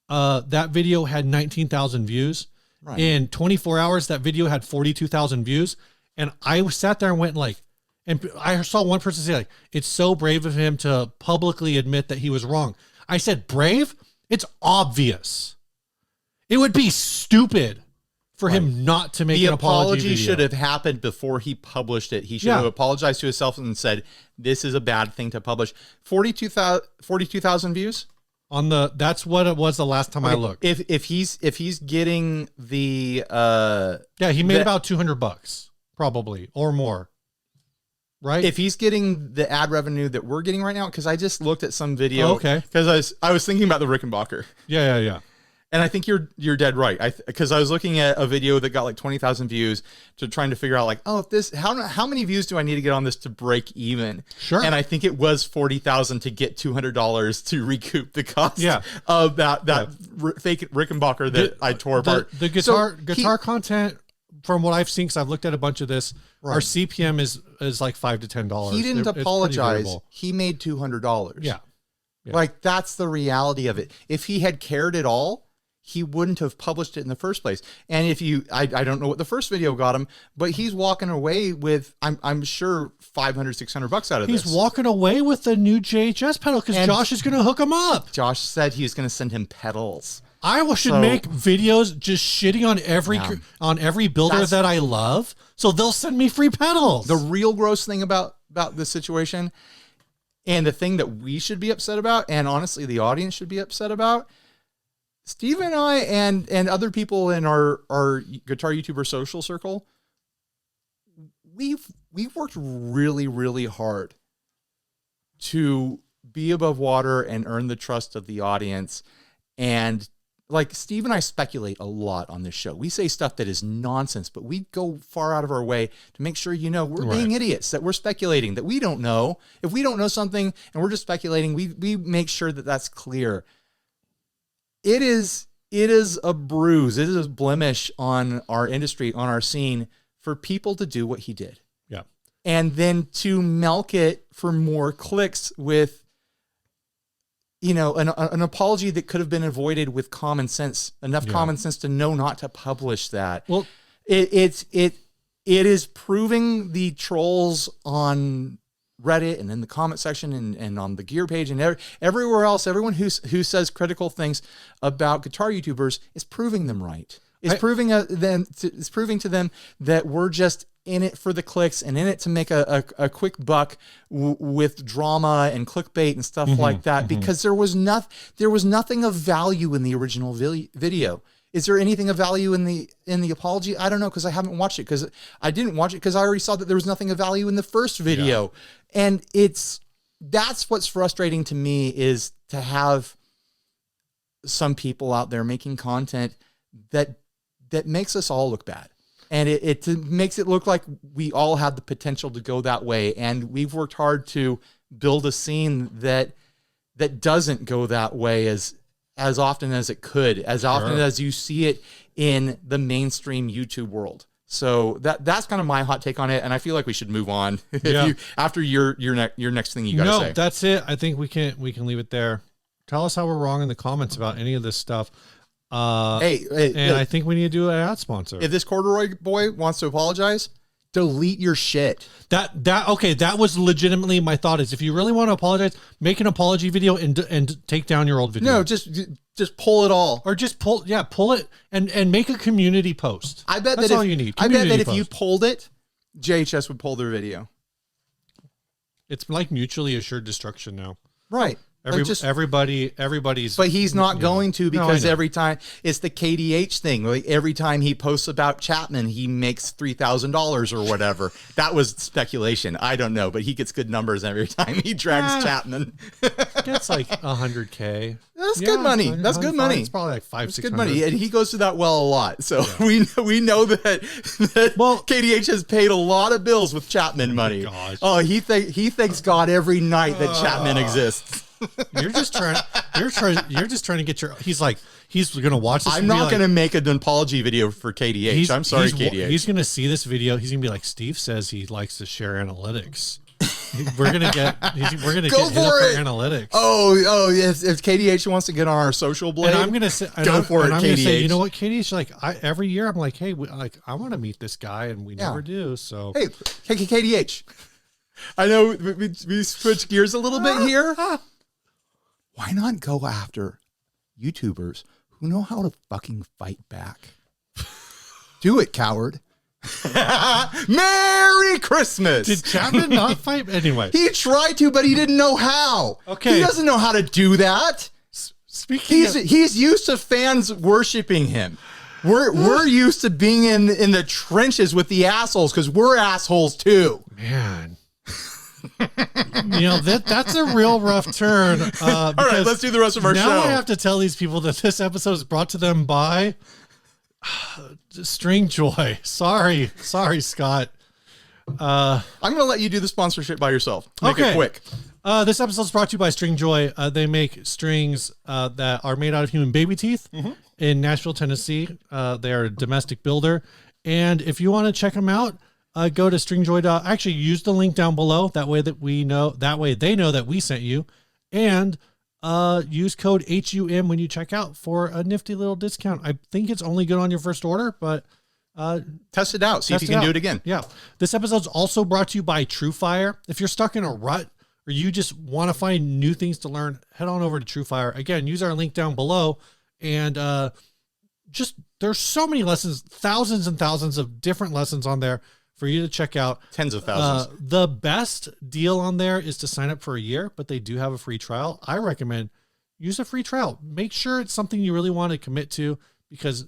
that video had 19,000 views. Right. In 24 hours, that video had 42,000 views. And I sat there and went like, and I saw one person say like, it's so brave of him to publicly admit that he was wrong. I said, brave? It's obvious. It would be stupid for him not to make an apology video. Should have happened before he published it. He should have apologized to himself and said, this is a bad thing to publish. 42,000 views? That's what it was the last time I looked. If he's getting the he made about $200 probably or more. Right. If he's getting the ad revenue that we're getting right now, because I just looked at some video. Oh, okay. Because I was thinking about the Rickenbacker. Yeah. And I think you're dead right. Because I was looking at a video that got like 20,000 views, to trying to figure out like, oh, if how many views do I need to get on this to break even? Sure. And I think it was 40,000 to get $200 to recoup the cost of that fake Rickenbacker that I tore apart. The guitar content from what I've seen, because I've looked at a bunch of this, our CPM is like $5 to $10. He didn't apologize. He made $200. Yeah. Like, that's the reality of it. If he had cared at all, he wouldn't have published it in the first place. And if you, I don't know what the first video got him, but he's walking away with, I'm sure $500, $600 out of this. He's walking away with the new JHS pedal because Josh is going to hook him up. Josh said he's going to send him pedals. I should make videos just shitting on every builder that I love, so they'll send me free pedals. The real gross thing about this situation, and the thing that we should be upset about, and honestly the audience should be upset about, Steve and I and other people in our guitar YouTuber social circle, we've worked really, really hard to be above water and earn the trust of the audience. And like, Steve and I speculate a lot on this show. We say stuff that is nonsense, but we go far out of our way to make sure, we're being idiots, that we're speculating, that we don't know. If we don't know something and we're just speculating, we make sure that that's clear. It is a bruise. It is a blemish on our industry, on our scene, for people to do what he did. Yeah. And then to milk it for more clicks with, an apology that could have been avoided with common sense, enough common sense to know not to publish that. Well, it is proving the trolls on Reddit and in the comment section and on the gear page and everywhere else, everyone who says critical things about guitar YouTubers is proving them right. It's proving to them that we're just in it for the clicks and in it to make a quick buck with drama and clickbait and stuff like that, because there was nothing of value in the original video. Is there anything of value in the apology? I don't know, because I haven't watched it, because I didn't watch it because I already saw that there was nothing of value in the first video. Yeah. And that's what's frustrating to me, is to have some people out there making content that makes us all look bad. And it makes it look like we all have the potential to go that way. And we've worked hard to build a scene that doesn't go that way as often as it could, as often as you see it in the mainstream YouTube world. So that's kind of my hot take on it, and I feel like we should move on. After your next thing you got to say. No, that's it. I think we can leave it there. Tell us how we're wrong in the comments about any of this stuff. I think we need to do an ad sponsor. If this corduroy boy wants to apologize, delete your shit. That was legitimately my thought, is if you really want to apologize, make an apology video and take down your old video. No, just pull it all. Or just pull it and make a community post. I bet that's all you need. I bet that if you pulled it, JHS would pull their video. It's like mutually assured destruction now. Right. Everybody's, but he's not going to, because every time it's the KDH thing. Like, every time he posts about Chapman, he makes $3,000 or whatever. That was speculation. I don't know, but he gets good numbers every time he drags Chapman. That's like 100K. That's good money. That's good money. It's probably like $500, $600. Good money, and he goes to that well a lot. So we know that KDH has paid a lot of bills with Chapman money. Gosh. Oh, he thanks God every night that Chapman exists. You're just trying to get your. He's gonna watch this. I'm not gonna make an apology video for KDH. I'm sorry, KDH. He's gonna see this video. He's gonna be like, Steve says he likes to share analytics. We're gonna get hit up for analytics. Oh, if KDH wants to get on our social blade, and I'm gonna say, go for it, KDH. Say, you know what, KDH? Every year I'm like, hey, I want to meet this guy, and we never do. So hey, KDH. I know we switch gears a little bit here. Why not go after YouTubers who know how to fucking fight back? Do it, coward. Merry Christmas. Did Chapman not fight anyway? He tried to, but he didn't know how. Okay. He doesn't know how to do that. He's used to fans worshiping him. We're used to being in the trenches with the assholes, because we're assholes too. Man. That's a real rough turn. All right, let's do the rest of our show. Now I have to tell these people that this episode is brought to them by String Joy. Sorry, Scott. I'm going to let you do the sponsorship by yourself. Make it quick. This episode is brought to you by String Joy. They make strings that are made out of human baby teeth in Nashville, Tennessee. They are a domestic builder. And if you want to check them out, go to stringjoy. Actually, use the link down below. That way they know that we sent you. And use code HUM when you check out for a nifty little discount. I think it's only good on your first order, but test it out. See if you can do it again. Yeah. This episode's also brought to you by TrueFire. If you're stuck in a rut or you just want to find new things to learn, head on over to TrueFire. Again, use our link down below. And there's so many lessons, thousands and thousands of different lessons on there for you to check out. Tens of thousands. The best deal on there is to sign up for a year, but they do have a free trial. I recommend use a free trial. Make sure it's something you really want to commit to because,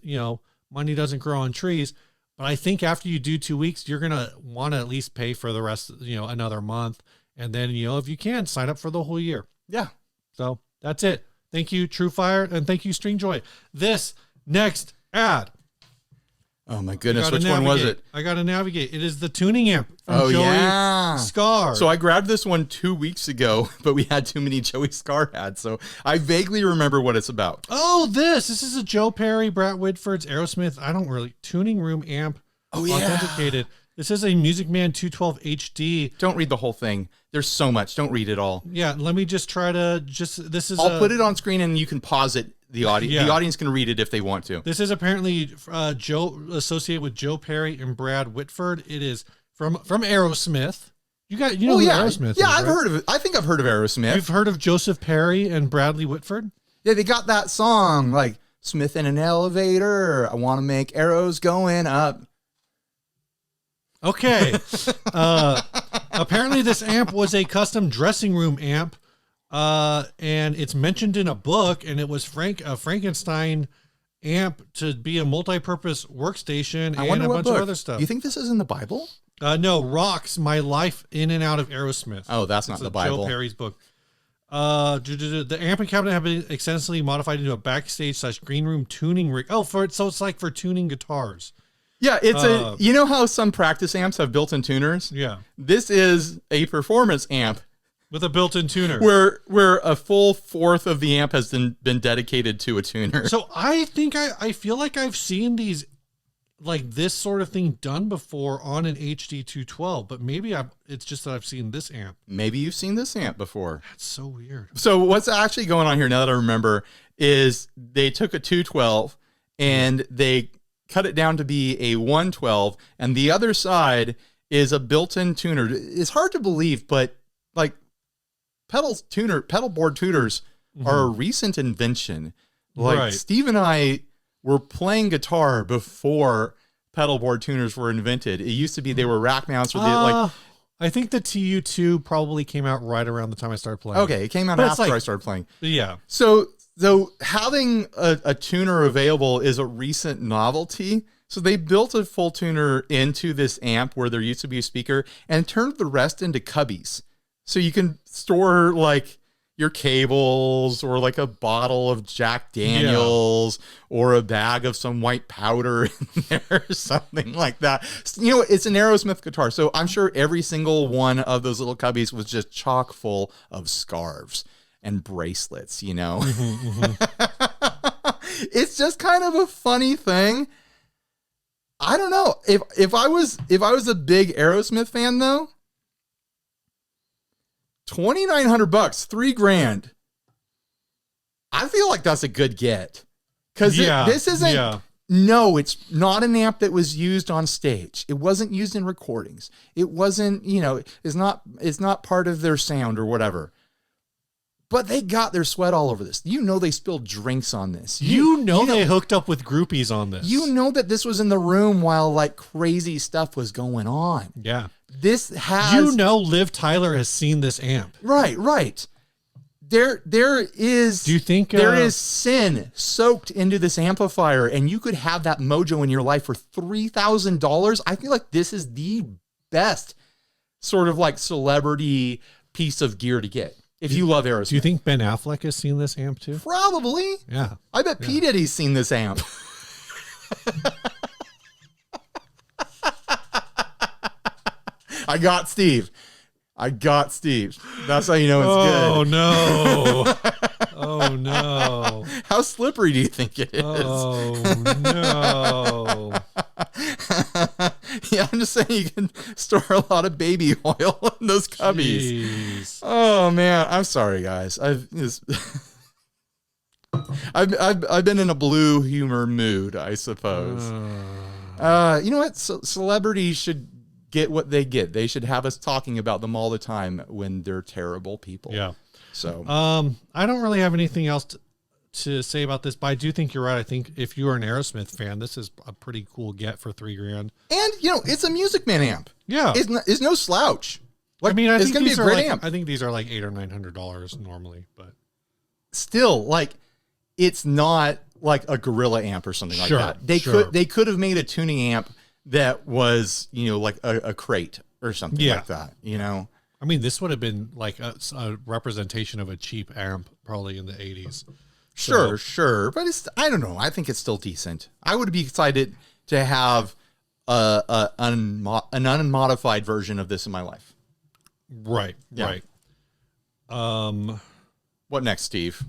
money doesn't grow on trees. But I think after you do 2 weeks, you're going to want to at least pay for the rest, another month. And then, if you can, sign up for the whole year. Yeah. So that's it. Thank you, TrueFire, and thank you, Stringjoy. This next ad. Oh my goodness, which one was it? I got to navigate. It is the tuning amp from Joey Scar. So I grabbed this one 2 weeks ago, but we had too many Joey Scar ads, so I vaguely remember what it's about. Oh, this is a Joe Perry, Brad Whitford's Aerosmith. Tuning room amp. Oh, yeah. Authenticated. This is a Music Man 212 HD. Don't read the whole thing. There's so much. Don't read it all. Yeah, let me just try to I'll put it on screen and you can pause it. The audience can read it if they want to. This is apparently Joe associated with Joe Perry and Brad Whitford. It is from Aerosmith. You know who Aerosmith Yeah, is, I've heard of it. I think I've heard of Aerosmith. You've heard of Joseph Perry and Bradley Whitford? Yeah, they got that song like Smith in an elevator. I want to make arrows going up. Okay. Apparently this amp was a custom dressing room amp. And it's mentioned in a book, and it was a Frankenstein amp to be a multi-purpose workstation and a bunch of other stuff. You think this is in the Bible? No, Rocks, My Life in and Out of Aerosmith. Oh, that's not the Bible. Joe Perry's book. The amp and cabinet have been extensively modified into a backstage / green room tuning rig. Oh, so it's like for tuning guitars. Yeah, it's you know how some practice amps have built-in tuners? Yeah. This is a performance amp with a built-in tuner. Where a full fourth of the amp has been dedicated to a tuner. So I think I feel like I've seen these, like this sort of thing done before on an HD 212, but maybe it's just that I've seen this amp. Maybe you've seen this amp before. That's so weird. So what's actually going on here now that I remember is they took a 212 and they cut it down to be a 112, and the other side is a built-in tuner. It's hard to believe, but like pedal board tuners are a recent invention. Like right. Steve and I were playing guitar before pedal board tuners were invented. It used to be they were rack mounts. I think the TU2 probably came out right around the time I started playing. Okay, it came out after I started playing. Yeah. So having a tuner available is a recent novelty. So they built a full tuner into this amp where there used to be a speaker and turned the rest into cubbies. So you can store like your cables or like a bottle of Jack Daniels or a bag of some white powder in there or something like that. It's an Aerosmith guitar. So I'm sure every single one of those little cubbies was just chock full of scarves and bracelets, It's just kind of a funny thing. I don't know if I was a big Aerosmith fan though, $2,900, $3,000. I feel like that's a good get because this isn't. Yeah. No, it's not an amp that was used on stage. It wasn't used in recordings. It wasn't. It's not part of their sound or whatever. But they got their sweat all over this. They spilled drinks on this. They hooked up with groupies on this. That this was in the room while like crazy stuff was going on. Yeah. This has... Liv Tyler has seen this amp. Right. There is... Do you think... there is sin soaked into this amplifier, and you could have that mojo in your life for $3,000. I feel like this is the best sort of like celebrity piece of gear to get. If you love Aerosmith. Do you think Ben Affleck has seen this amp too? Probably. Yeah. I bet P. Diddy's seen this amp. I got Steve. That's how you know it's good. Oh, no. Oh, no. How slippery do you think it is? Oh, no. Yeah, I'm just saying you can store a lot of baby oil in those cubbies. Jeez. Oh man, I'm sorry, guys. I've been in a blue humor mood, I suppose. You know what? Celebrities should get what they get. They should have us talking about them all the time when they're terrible people. Yeah. So, I don't really have anything else to say about this, but I do think you're right. I think if you are an Aerosmith fan, this is a pretty cool get for $3,000. and it's a Music Man amp. Yeah. It's no slouch. Like, I mean, I it's think gonna be a these are great like, amp. I think these are like $800 or $900 normally, but Still, like, it's not like a Gorilla amp or something like Sure, that. They could have made a tuning amp that was, like a crate or something like that, I mean, this would have been like a representation of a cheap amp probably in the 80s. Sure. But I don't know. I think it's still decent. I would be excited to have an unmodified version of this in my life. Right. Yeah. Right. What next, Steve?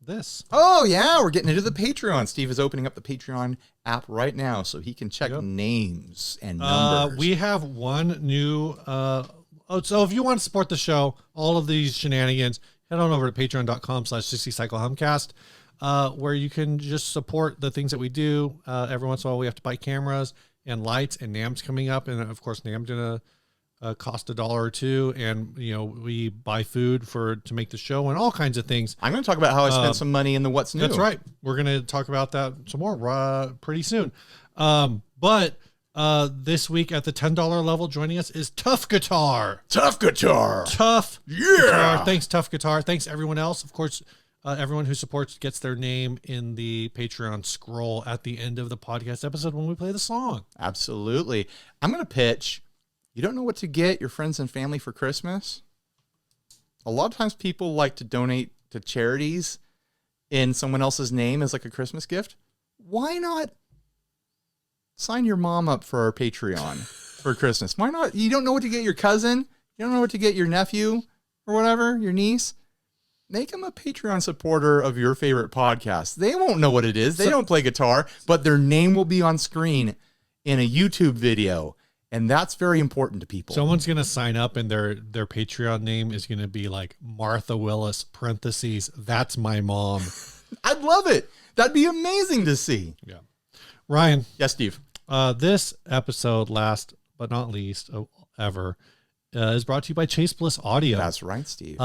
This. Oh, yeah. We're getting into the Patreon. Steve is opening up the Patreon app right now so he can check names and numbers. We have one new... so if you want to support the show, all of these shenanigans, head on over to patreon.com/60cyclehumcast, where you can just support the things that we do. Every once in a while, we have to buy cameras and lights, and NAMM's coming up. And of course, NAMM's going to cost $1 or $2. And, we buy food to make the show and all kinds of things. I'm going to talk about how I spent some money in the What's New. That's right. We're going to talk about that some more pretty soon. But this week at the $10 level, joining us is Tough Guitar. Tough Guitar. Guitar. Thanks, Tough Guitar. Thanks, everyone else. Of course, everyone who supports gets their name in the Patreon scroll at the end of the podcast episode when we play the song. Absolutely. I'm going to pitch. You don't know what to get your friends and family for Christmas? A lot of times people like to donate to charities in someone else's name as like a Christmas gift. Why not sign your mom up for our Patreon for Christmas? Why not? You don't know what to get your cousin. You don't know what to get your nephew or whatever, your niece. Make them a Patreon supporter of your favorite podcast. They won't know what it is. They don't play guitar, but their name will be on screen in a YouTube video. And that's very important to people. Someone's going to sign up and their Patreon name is going to be like Martha Willis, parentheses, that's my mom. I'd love it. That'd be amazing to see. Yeah. Ryan. Yes, Steve. This episode, last but not least ever, is brought to you by Chase Bliss Audio. That's right, Steve.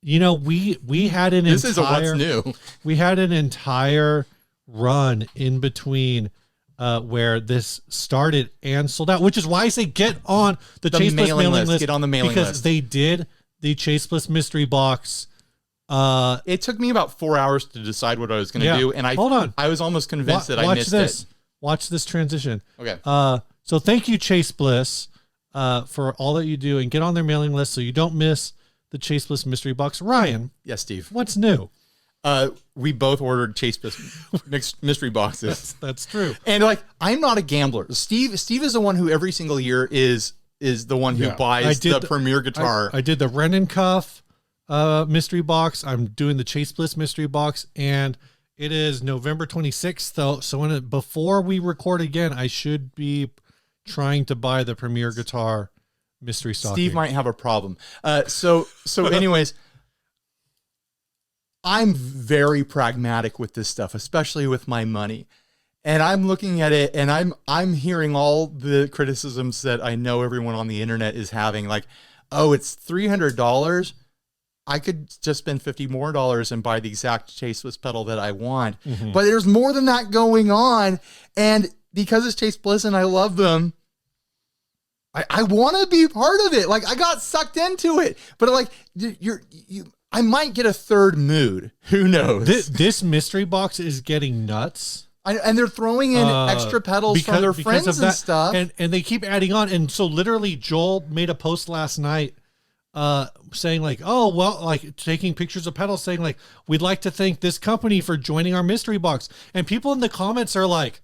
We had an this is a What's New. We had an entire run in between where this started and sold out, which is why I say get on the Chase Bliss mailing list. Get on the mailing because list. They did the Chase Bliss mystery box. It took me about 4 hours to decide what I was going to do, and I was almost convinced that I missed it. Watch this transition. Okay. So thank you, Chase Bliss, for all that you do, and get on their mailing list so you don't miss the Chase Bliss mystery box. Ryan. Yes, Steve. What's new? We both ordered Chase Bliss mystery boxes. That's true. And I'm not a gambler. Steve is the one who every single year is the one who buys the Premier guitar. I did the Ren & Cuff mystery box. I'm doing the Chase Bliss mystery box, and it is November 26th, though. So before we record again, I should be trying to buy the Premier guitar mystery stocking. Steve might have a problem. So anyways, I'm very pragmatic with this stuff, especially with my money. And I'm looking at it and I'm hearing all the criticisms that I know everyone on the internet is having, like, oh, it's $300. I could just spend $50 more and buy the exact Chase Bliss pedal that I want. Mm-hmm. But there's more than that going on. And because it's Chase Bliss and I love them, I want to be part of it. Like, I got sucked into it, but I might get a third mood. Who knows? This mystery box is getting nuts. And they're throwing in extra pedals from their friends and stuff. And they keep adding on. And so literally Joel made a post last night saying like, oh, well, like taking pictures of pedals saying like, we'd like to thank this company for joining our mystery box. And people in the comments are like,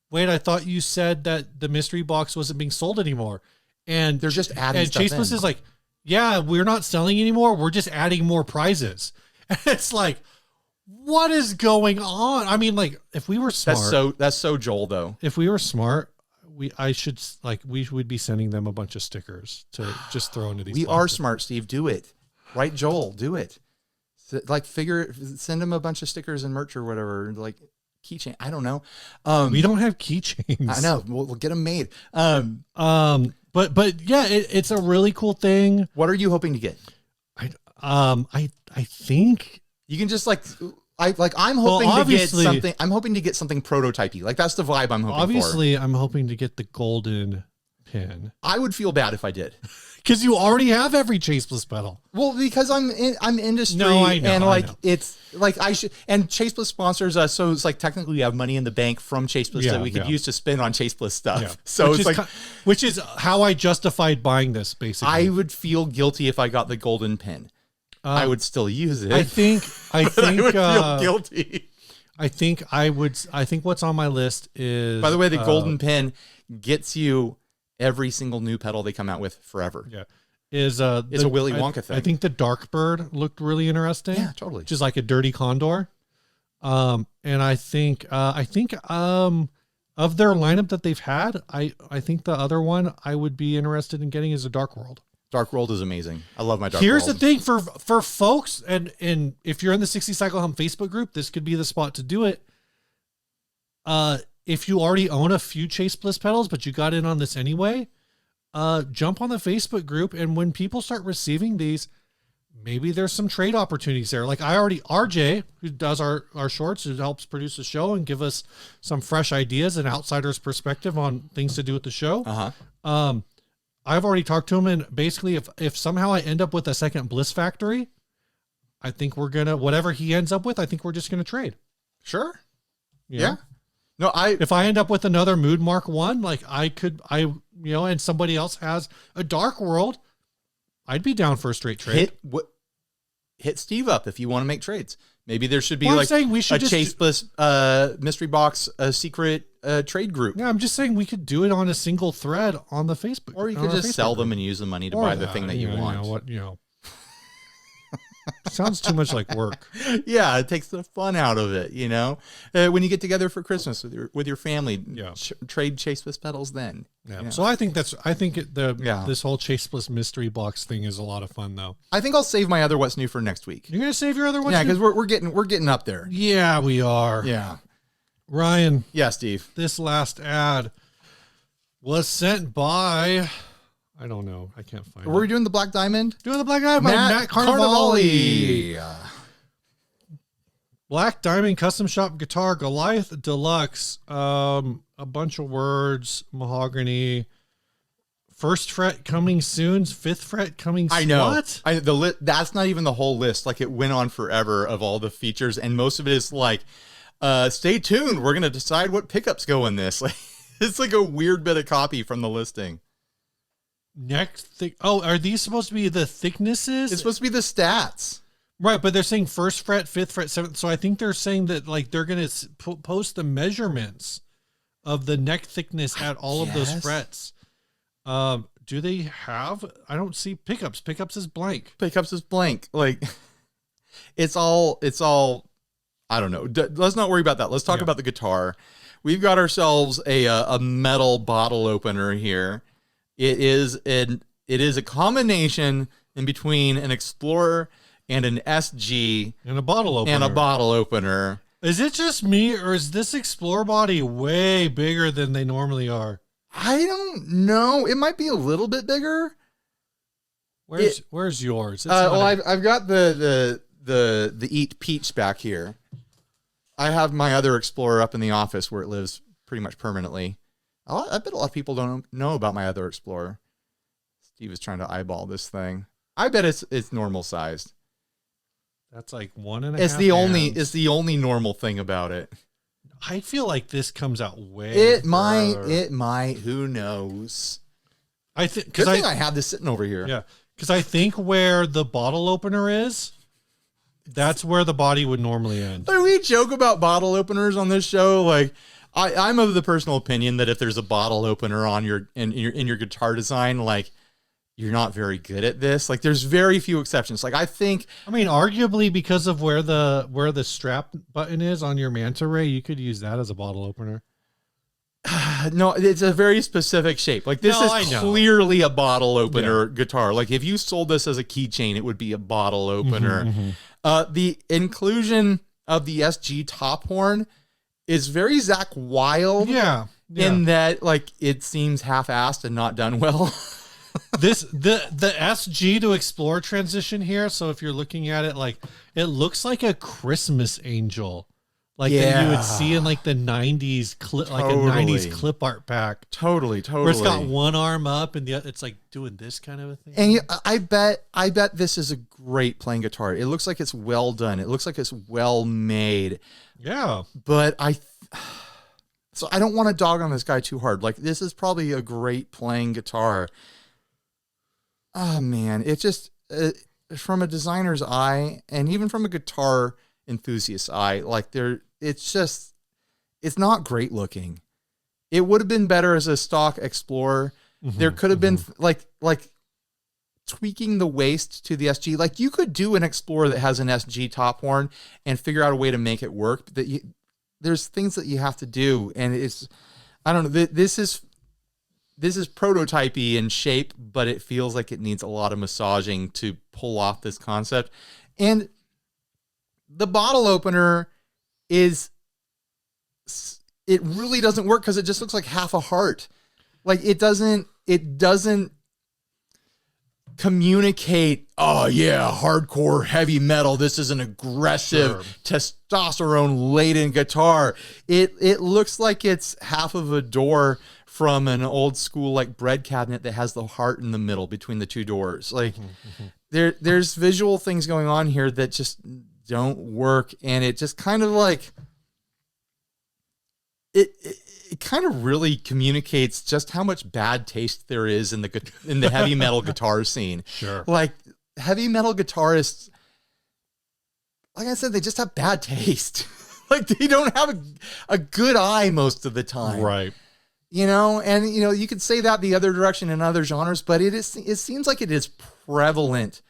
wait, I thought you said that the mystery box wasn't being sold anymore. And they're just adding stuff Chase Bliss is like, yeah, we're not selling anymore. We're just adding more prizes. And it's like, what is going on? I mean, like, if we were smart, that's so Joel though. If we were smart, we would be sending them a bunch of stickers to just throw into these. We boxes. are smart, Steve. Do it. Right, Joel? Do it. Like send them a bunch of stickers and merch or whatever, like keychain. I don't know. We don't have keychains. I know. We'll get them made. But yeah, it's a really cool thing. What are you hoping to get? I think You can just I'm hoping to get something. I'm hoping to get something prototypey. Like that's the vibe I'm hoping for. Obviously, I'm hoping to get the golden pin. I would feel bad if I did. Because you already have every Chase Bliss pedal. Well, because I'm industry, No, I know, and I know. it's like I should. And Chase Bliss sponsors us, so it's like technically we have money in the bank from Chase Bliss that we could use to spend on Chase Bliss stuff. Yeah. So which it's is which is how I justified buying this. Basically, I would feel guilty if I got the golden pin. I would still use it. I think I would feel guilty. I think what's on my list is. By the way, the golden pin gets you every single new pedal they come out with forever. Yeah. Is it's a Willy Wonka thing. I think the Dark Bird looked really interesting. Yeah, totally. Just like a dirty condor. And I think of their lineup that they've had, I think the other one I would be interested in getting is a Dark World. Dark World is amazing. I love my Dark Here's World. the thing for folks, and if you're in the 60 Cycle Hum Facebook group, this could be the spot to do it. If you already own a few Chase Bliss pedals, but you got in on this anyway, jump on the Facebook group, and when people start receiving these, maybe there's some trade opportunities there. Like RJ, who does our shorts, who helps produce the show and give us some fresh ideas and outsider's perspective on things to do with the show. I've already talked to him, and basically if somehow I end up with a second Bliss Factory, I think we're gonna, whatever he ends up with, I think we're just gonna trade. Sure. You Yeah. know? No, If I end up with another Mood Mark 1, like and somebody else has a Dark World, I'd be down for a straight trade. Hit Steve up if you want to make trades. Maybe there should be I'm saying we should a Chase Bliss mystery box, a secret trade group. Yeah, I'm just saying we could do it on a single thread on the Facebook. Or you could just sell them and use the money to buy the thing that you want. Sounds too much like work. Yeah, it takes the fun out of it, you know? When you get together for Christmas with your family, trade Chase Bliss pedals then. Yeah. So I think this whole Chase Bliss mystery box thing is a lot of fun, though. I think I'll save my other What's New for next week. You're gonna save your other What's New? Yeah, because we're getting up there. Yeah, we are. Yeah. Ryan. Yeah, Steve. This last ad was sent by, I don't know. I can't find it. Were we doing the Black Diamond? Doing the Black Diamond by Matt Carnevale. Black Diamond Custom Shop Guitar Goliath Deluxe. A bunch of words. Mahogany. First fret coming soon. Fifth fret coming soon. I know. What? That's not even the whole list. Like it went on forever of all the features, and most of it is like, stay tuned. We're gonna decide what pickups go in this. Like it's like a weird bit of copy from the listing. Are these supposed to be the thicknesses? It's supposed to be the stats. Right, but they're saying first fret, fifth fret, seventh. So I think they're saying that like they're going to post the measurements of the neck thickness at all of those frets. Do they have? I don't see pickups. Pickups is blank. Pickups is blank. Like it's all. I don't know. Let's not worry about that. Let's talk about the guitar. We've got ourselves a metal bottle opener here. It is a combination in between an Explorer and an SG and a bottle opener. Is it just me, or is this Explorer body way bigger than they normally are? I don't know. It might be a little bit bigger. Where's yours? I've got the Eat Peach back here. I have my other Explorer up in the office where it lives pretty much permanently. I bet a lot of people don't know about my other Explorer. Steve is trying to eyeball this thing. I bet it's normal sized. That's like 1.5. It's the only normal thing about it. I feel like this comes out way. It might. Who knows? I think good thing I have this sitting over here. Yeah, because I think where the bottle opener is, that's where the body would normally end. But we joke about bottle openers on this show. Like, I'm of the personal opinion that if there's a bottle opener on your guitar design, like, you're not very good at this. Like, there's very few exceptions. Like, I mean, arguably because of where the strap button is on your manta ray, you could use that as a bottle opener. No, it's a very specific shape. Like this No, I is know. clearly a bottle opener guitar. Like if you sold this as a keychain, it would be a bottle opener. The inclusion of the SG top horn is very Zakk Wylde. Yeah. In that, like, it seems half-assed and not done well. The SG to Explorer transition here. So if you're looking at it, like, it looks like a Christmas angel, like that you would see in like the '90s clip, like a '90s clip art pack. Totally. Where it's got one arm up and it's like doing this kind of a thing. And I bet this is a great playing guitar. It looks like it's well done. It looks like it's well made. Yeah. But so I don't want to dog on this guy too hard. Like, this is probably a great playing guitar. Oh man, it just from a designer's eye and even from a guitar enthusiast's eye, like it's not great looking. It would have been better as a stock Explorer. There could have been like tweaking the waist to the SG. Like, you could do an Explorer that has an SG top horn and figure out a way to make it work. There's things that you have to do, and I don't know. This is prototypey in shape, but it feels like it needs a lot of massaging to pull off this concept. And the bottle opener it really doesn't work because it just looks like half a heart. Like, it doesn't communicate, oh yeah, hardcore heavy metal. This is an aggressive testosterone laden guitar. It looks like it's half of a door from an old school like bread cabinet that has the heart in the middle between the two doors. Like there's visual things going on here that just don't work, and it just kind of like it kind of really communicates just how much bad taste there is in the heavy metal guitar scene. Sure. Like, heavy metal guitarists, like I said, they just have bad taste. Like, they don't have a good eye most of the time. Right. You know, and you could say that the other direction in other genres, but it seems like it is prevalent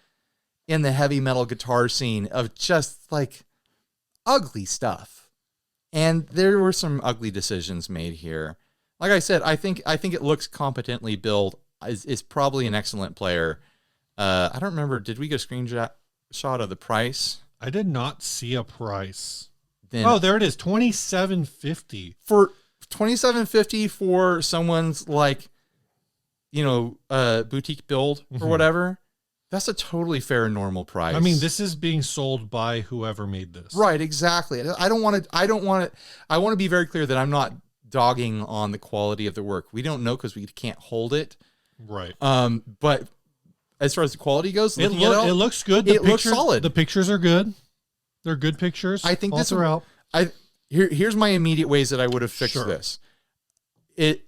in the heavy metal guitar scene of just like ugly stuff. And there were some ugly decisions made here. Like I said, I think it looks competently built. Is probably an excellent player. I don't remember. Did we get a screenshot of the price? I did not see a price. Then, there it is, $27.50 for $27.50 for someone's like, boutique build or whatever. That's a totally fair and normal price. I mean, this is being sold by whoever made this. Right, exactly. I want to be very clear that I'm not dogging on the quality of the work. We don't know because we can't hold it. Right. But as far as the quality goes, it looks good. It looks solid. The pictures are good. They're good pictures. I think all throughout. Here's my immediate ways that I would have fixed this. Instead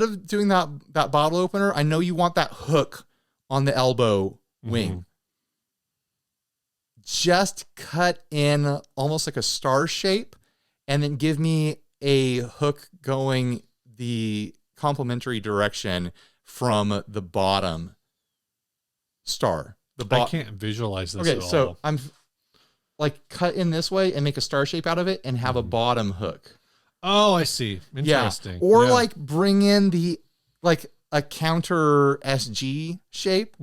of doing that bottle opener, I know you want that hook on the elbow wing. Just cut in almost like a star shape and then give me a hook going the complementary direction from the bottom star. I can't visualize this at all. So I'm like cut in this way and make a star shape out of it and have a bottom hook. Oh, I see. Interesting. Yeah. Or like bring in a counter SG shape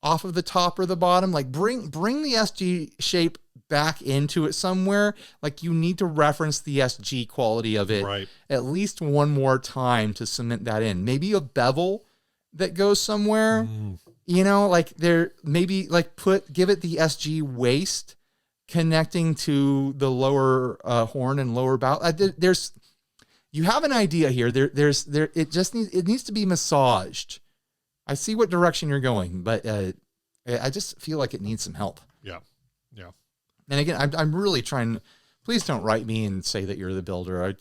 off of the top or the bottom. Like bring the SG shape back into it somewhere. Like, you need to reference the SG quality of it at least one more time to cement that in. Maybe a bevel that goes somewhere. Like give it the SG waist connecting to the lower horn and lower bow. You have an idea here. It needs to be massaged. I see what direction you're going, but I just feel like it needs some help. Yeah. And again, I'm really trying. Please don't write me and say that you're the builder.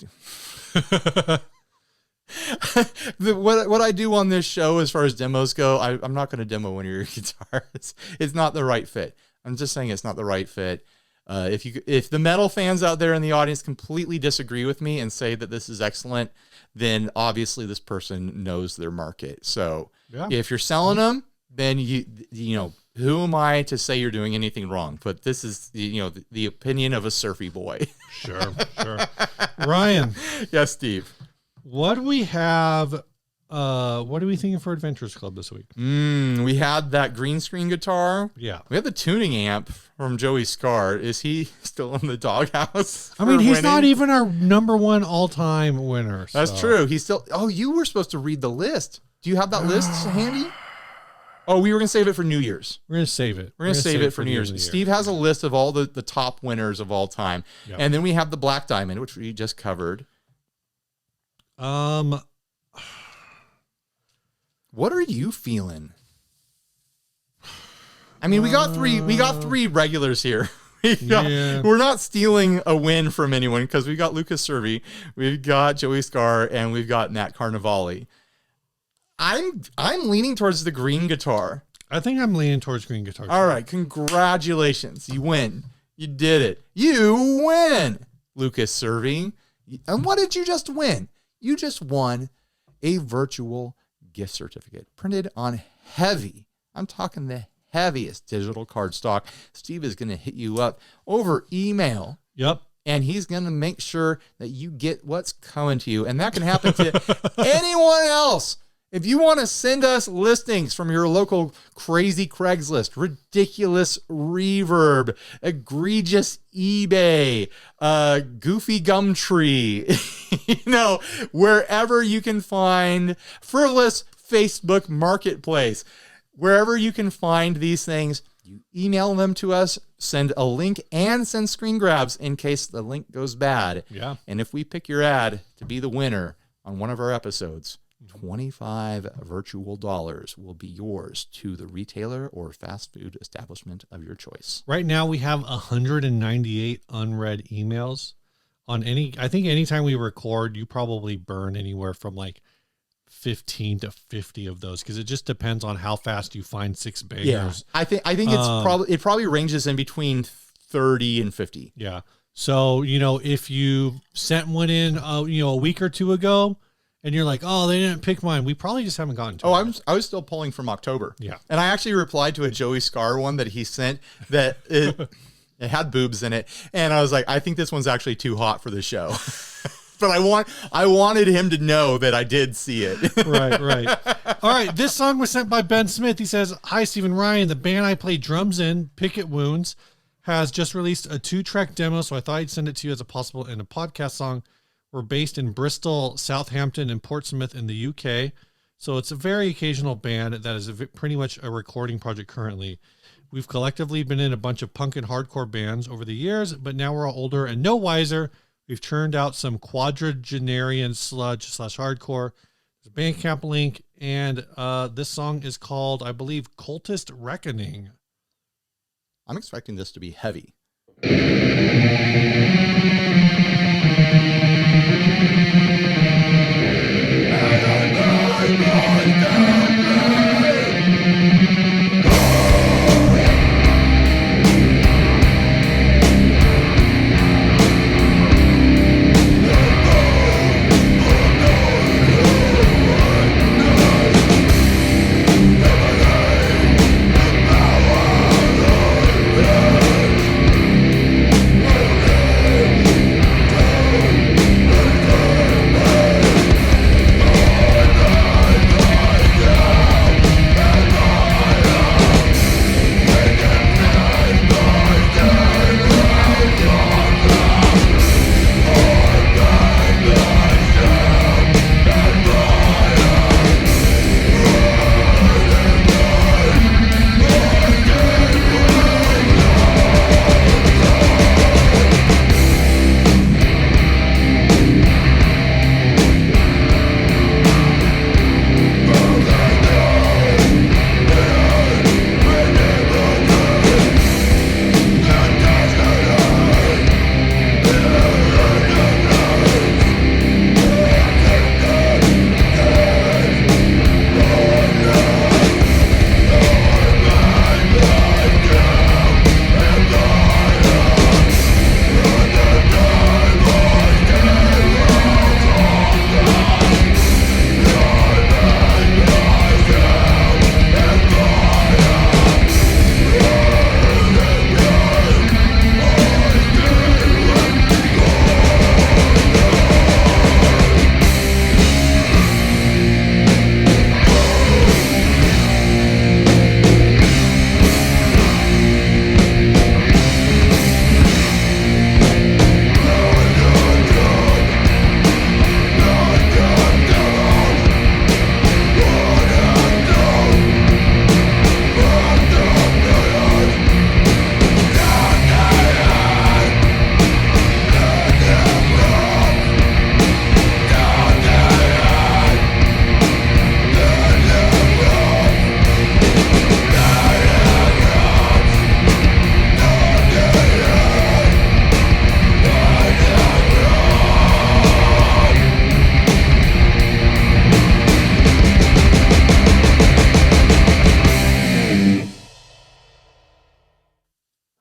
What I do on this show as far as demos go, I'm not going to demo one of your guitars. It's not the right fit. I'm just saying it's not the right fit. If the metal fans out there in the audience completely disagree with me and say that this is excellent, then obviously this person knows their market. So if you're selling them, then who am I to say you're doing anything wrong? But this is the opinion of a surfy boy. Sure. Ryan. Yes, Steve. What do we have? What are we thinking for Adventures Club this week? We had that green screen guitar. Yeah. We had the tuning amp from Joey Scar. Is he still in the doghouse? I mean, he's winning? not even our #1 all-time winner. That's true. He's still. Oh, you were supposed to read the list. Do you have that list handy? Oh, we were going to save it for New Year's. We're going to save it. We're going to save it for New Year's. Steve has a list of all the top winners of all time. Yep. And then we have the Black Diamond, which we just covered. What are you feeling? I mean, we got three regulars here. We're not stealing a win from anyone because we got Lucas Servi, we've got Joey Scar, and we've got Matt Carnevale. I'm leaning towards the green guitar. I think I'm leaning towards green guitar. All right, congratulations. You win. You did it. You win, Lucas Servi. And what did you just win? You just won a virtual gift certificate printed on heavy. I'm talking the heaviest digital cardstock. Steve is going to hit you up over email. Yep. And he's going to make sure that you get what's coming to you. And that can happen to anyone else. If you want to send us listings from your local crazy Craigslist, ridiculous Reverb, egregious eBay, goofy Gumtree, wherever you can find frivolous Facebook Marketplace, wherever you can find these things, you email them to us, send a link, and send screen grabs in case the link goes bad. Yeah. And if we pick your ad to be the winner on one of our episodes, 25 virtual dollars will be yours to the retailer or fast food establishment of your choice. Right now we have 198 unread emails on I think anytime we record, you probably burn anywhere from like 15 to 50 of those because it just depends on how fast you find 6 bangers. Yeah, I think it probably ranges in between 30 and 50. Yeah. So, if you sent one in, a week or two ago, and you're like, oh, they didn't pick mine, we probably just haven't gotten to it. I was still pulling from October. Yeah. And I actually replied to a Joey Scar one that he sent that it had boobs in it. And I was like, I think this one's actually too hot for the show. But I wanted him to know that I did see it. Right. All right. This song was sent by Ben Smith. He says, hi, Stephen Ryan. The band I play drums in, Picket Wounds, has just released a 2-track demo. So I thought I'd send it to you as a possible and a podcast song. We're based in Bristol, Southampton, and Portsmouth in the UK. So it's a very occasional band that is pretty much a recording project currently. We've collectively been in a bunch of punk and hardcore bands over the years, but now we're all older and no wiser. We've churned out some quadragenarian sludge/hardcore. There's a Bandcamp link, and this song is called, I believe, Cultist Reckoning. I'm expecting this to be heavy.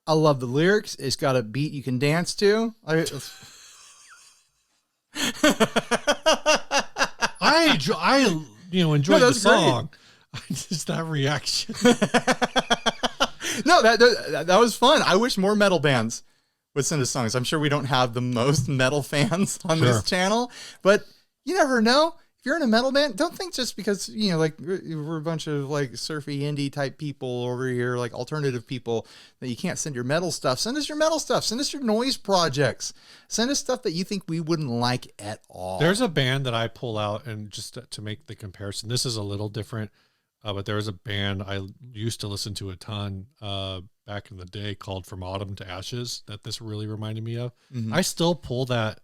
I love the lyrics. It's got a beat you can dance to. I enjoyed the song. Just that reaction. No, that was fun. I wish more metal bands would send us songs. I'm sure we don't have the most metal fans on this channel, but you never know. If you're in a metal band, don't think just because, like we're a bunch of like surfy indie type people over here, like alternative people, that you can't send your metal stuff. Send us your metal stuff. Send us your noise projects. Send us stuff that you think we wouldn't like at all. There's a band that I pull out, and just to make the comparison, this is a little different, but there was a band I used to listen to a ton back in the day called From Autumn to Ashes that this really reminded me of. I still pull that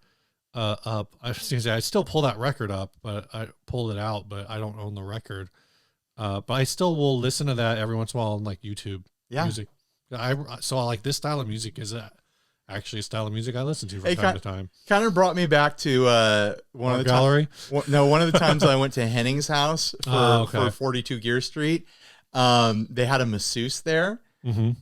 up. I was gonna say I still pull that record up, but I pulled it out, but I don't own the record. But I still will listen to that every once in a while on like YouTube music. So I like this style of music is actually a style of music I listen to from time to time. Kind of brought me back to one of the gallery. One of the times I went to Henning's house for 42 Gear Street. They had a masseuse there.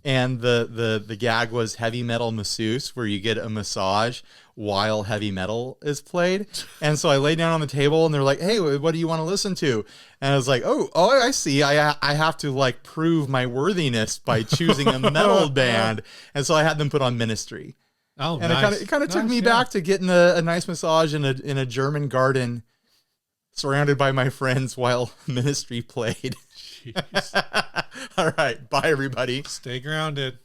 And the gag was heavy metal masseuse, where you get a massage while heavy metal is played. And so I lay down on the table and they're like, hey, what do you want to listen to? And I was like, oh, I see. I have to like prove my worthiness by choosing a metal band. And so I had them put on Ministry. Oh, and nice. it kind of took me back to getting a nice massage in a German garden, surrounded by my friends while Ministry played. Jeez. All right. Bye, everybody. Stay grounded.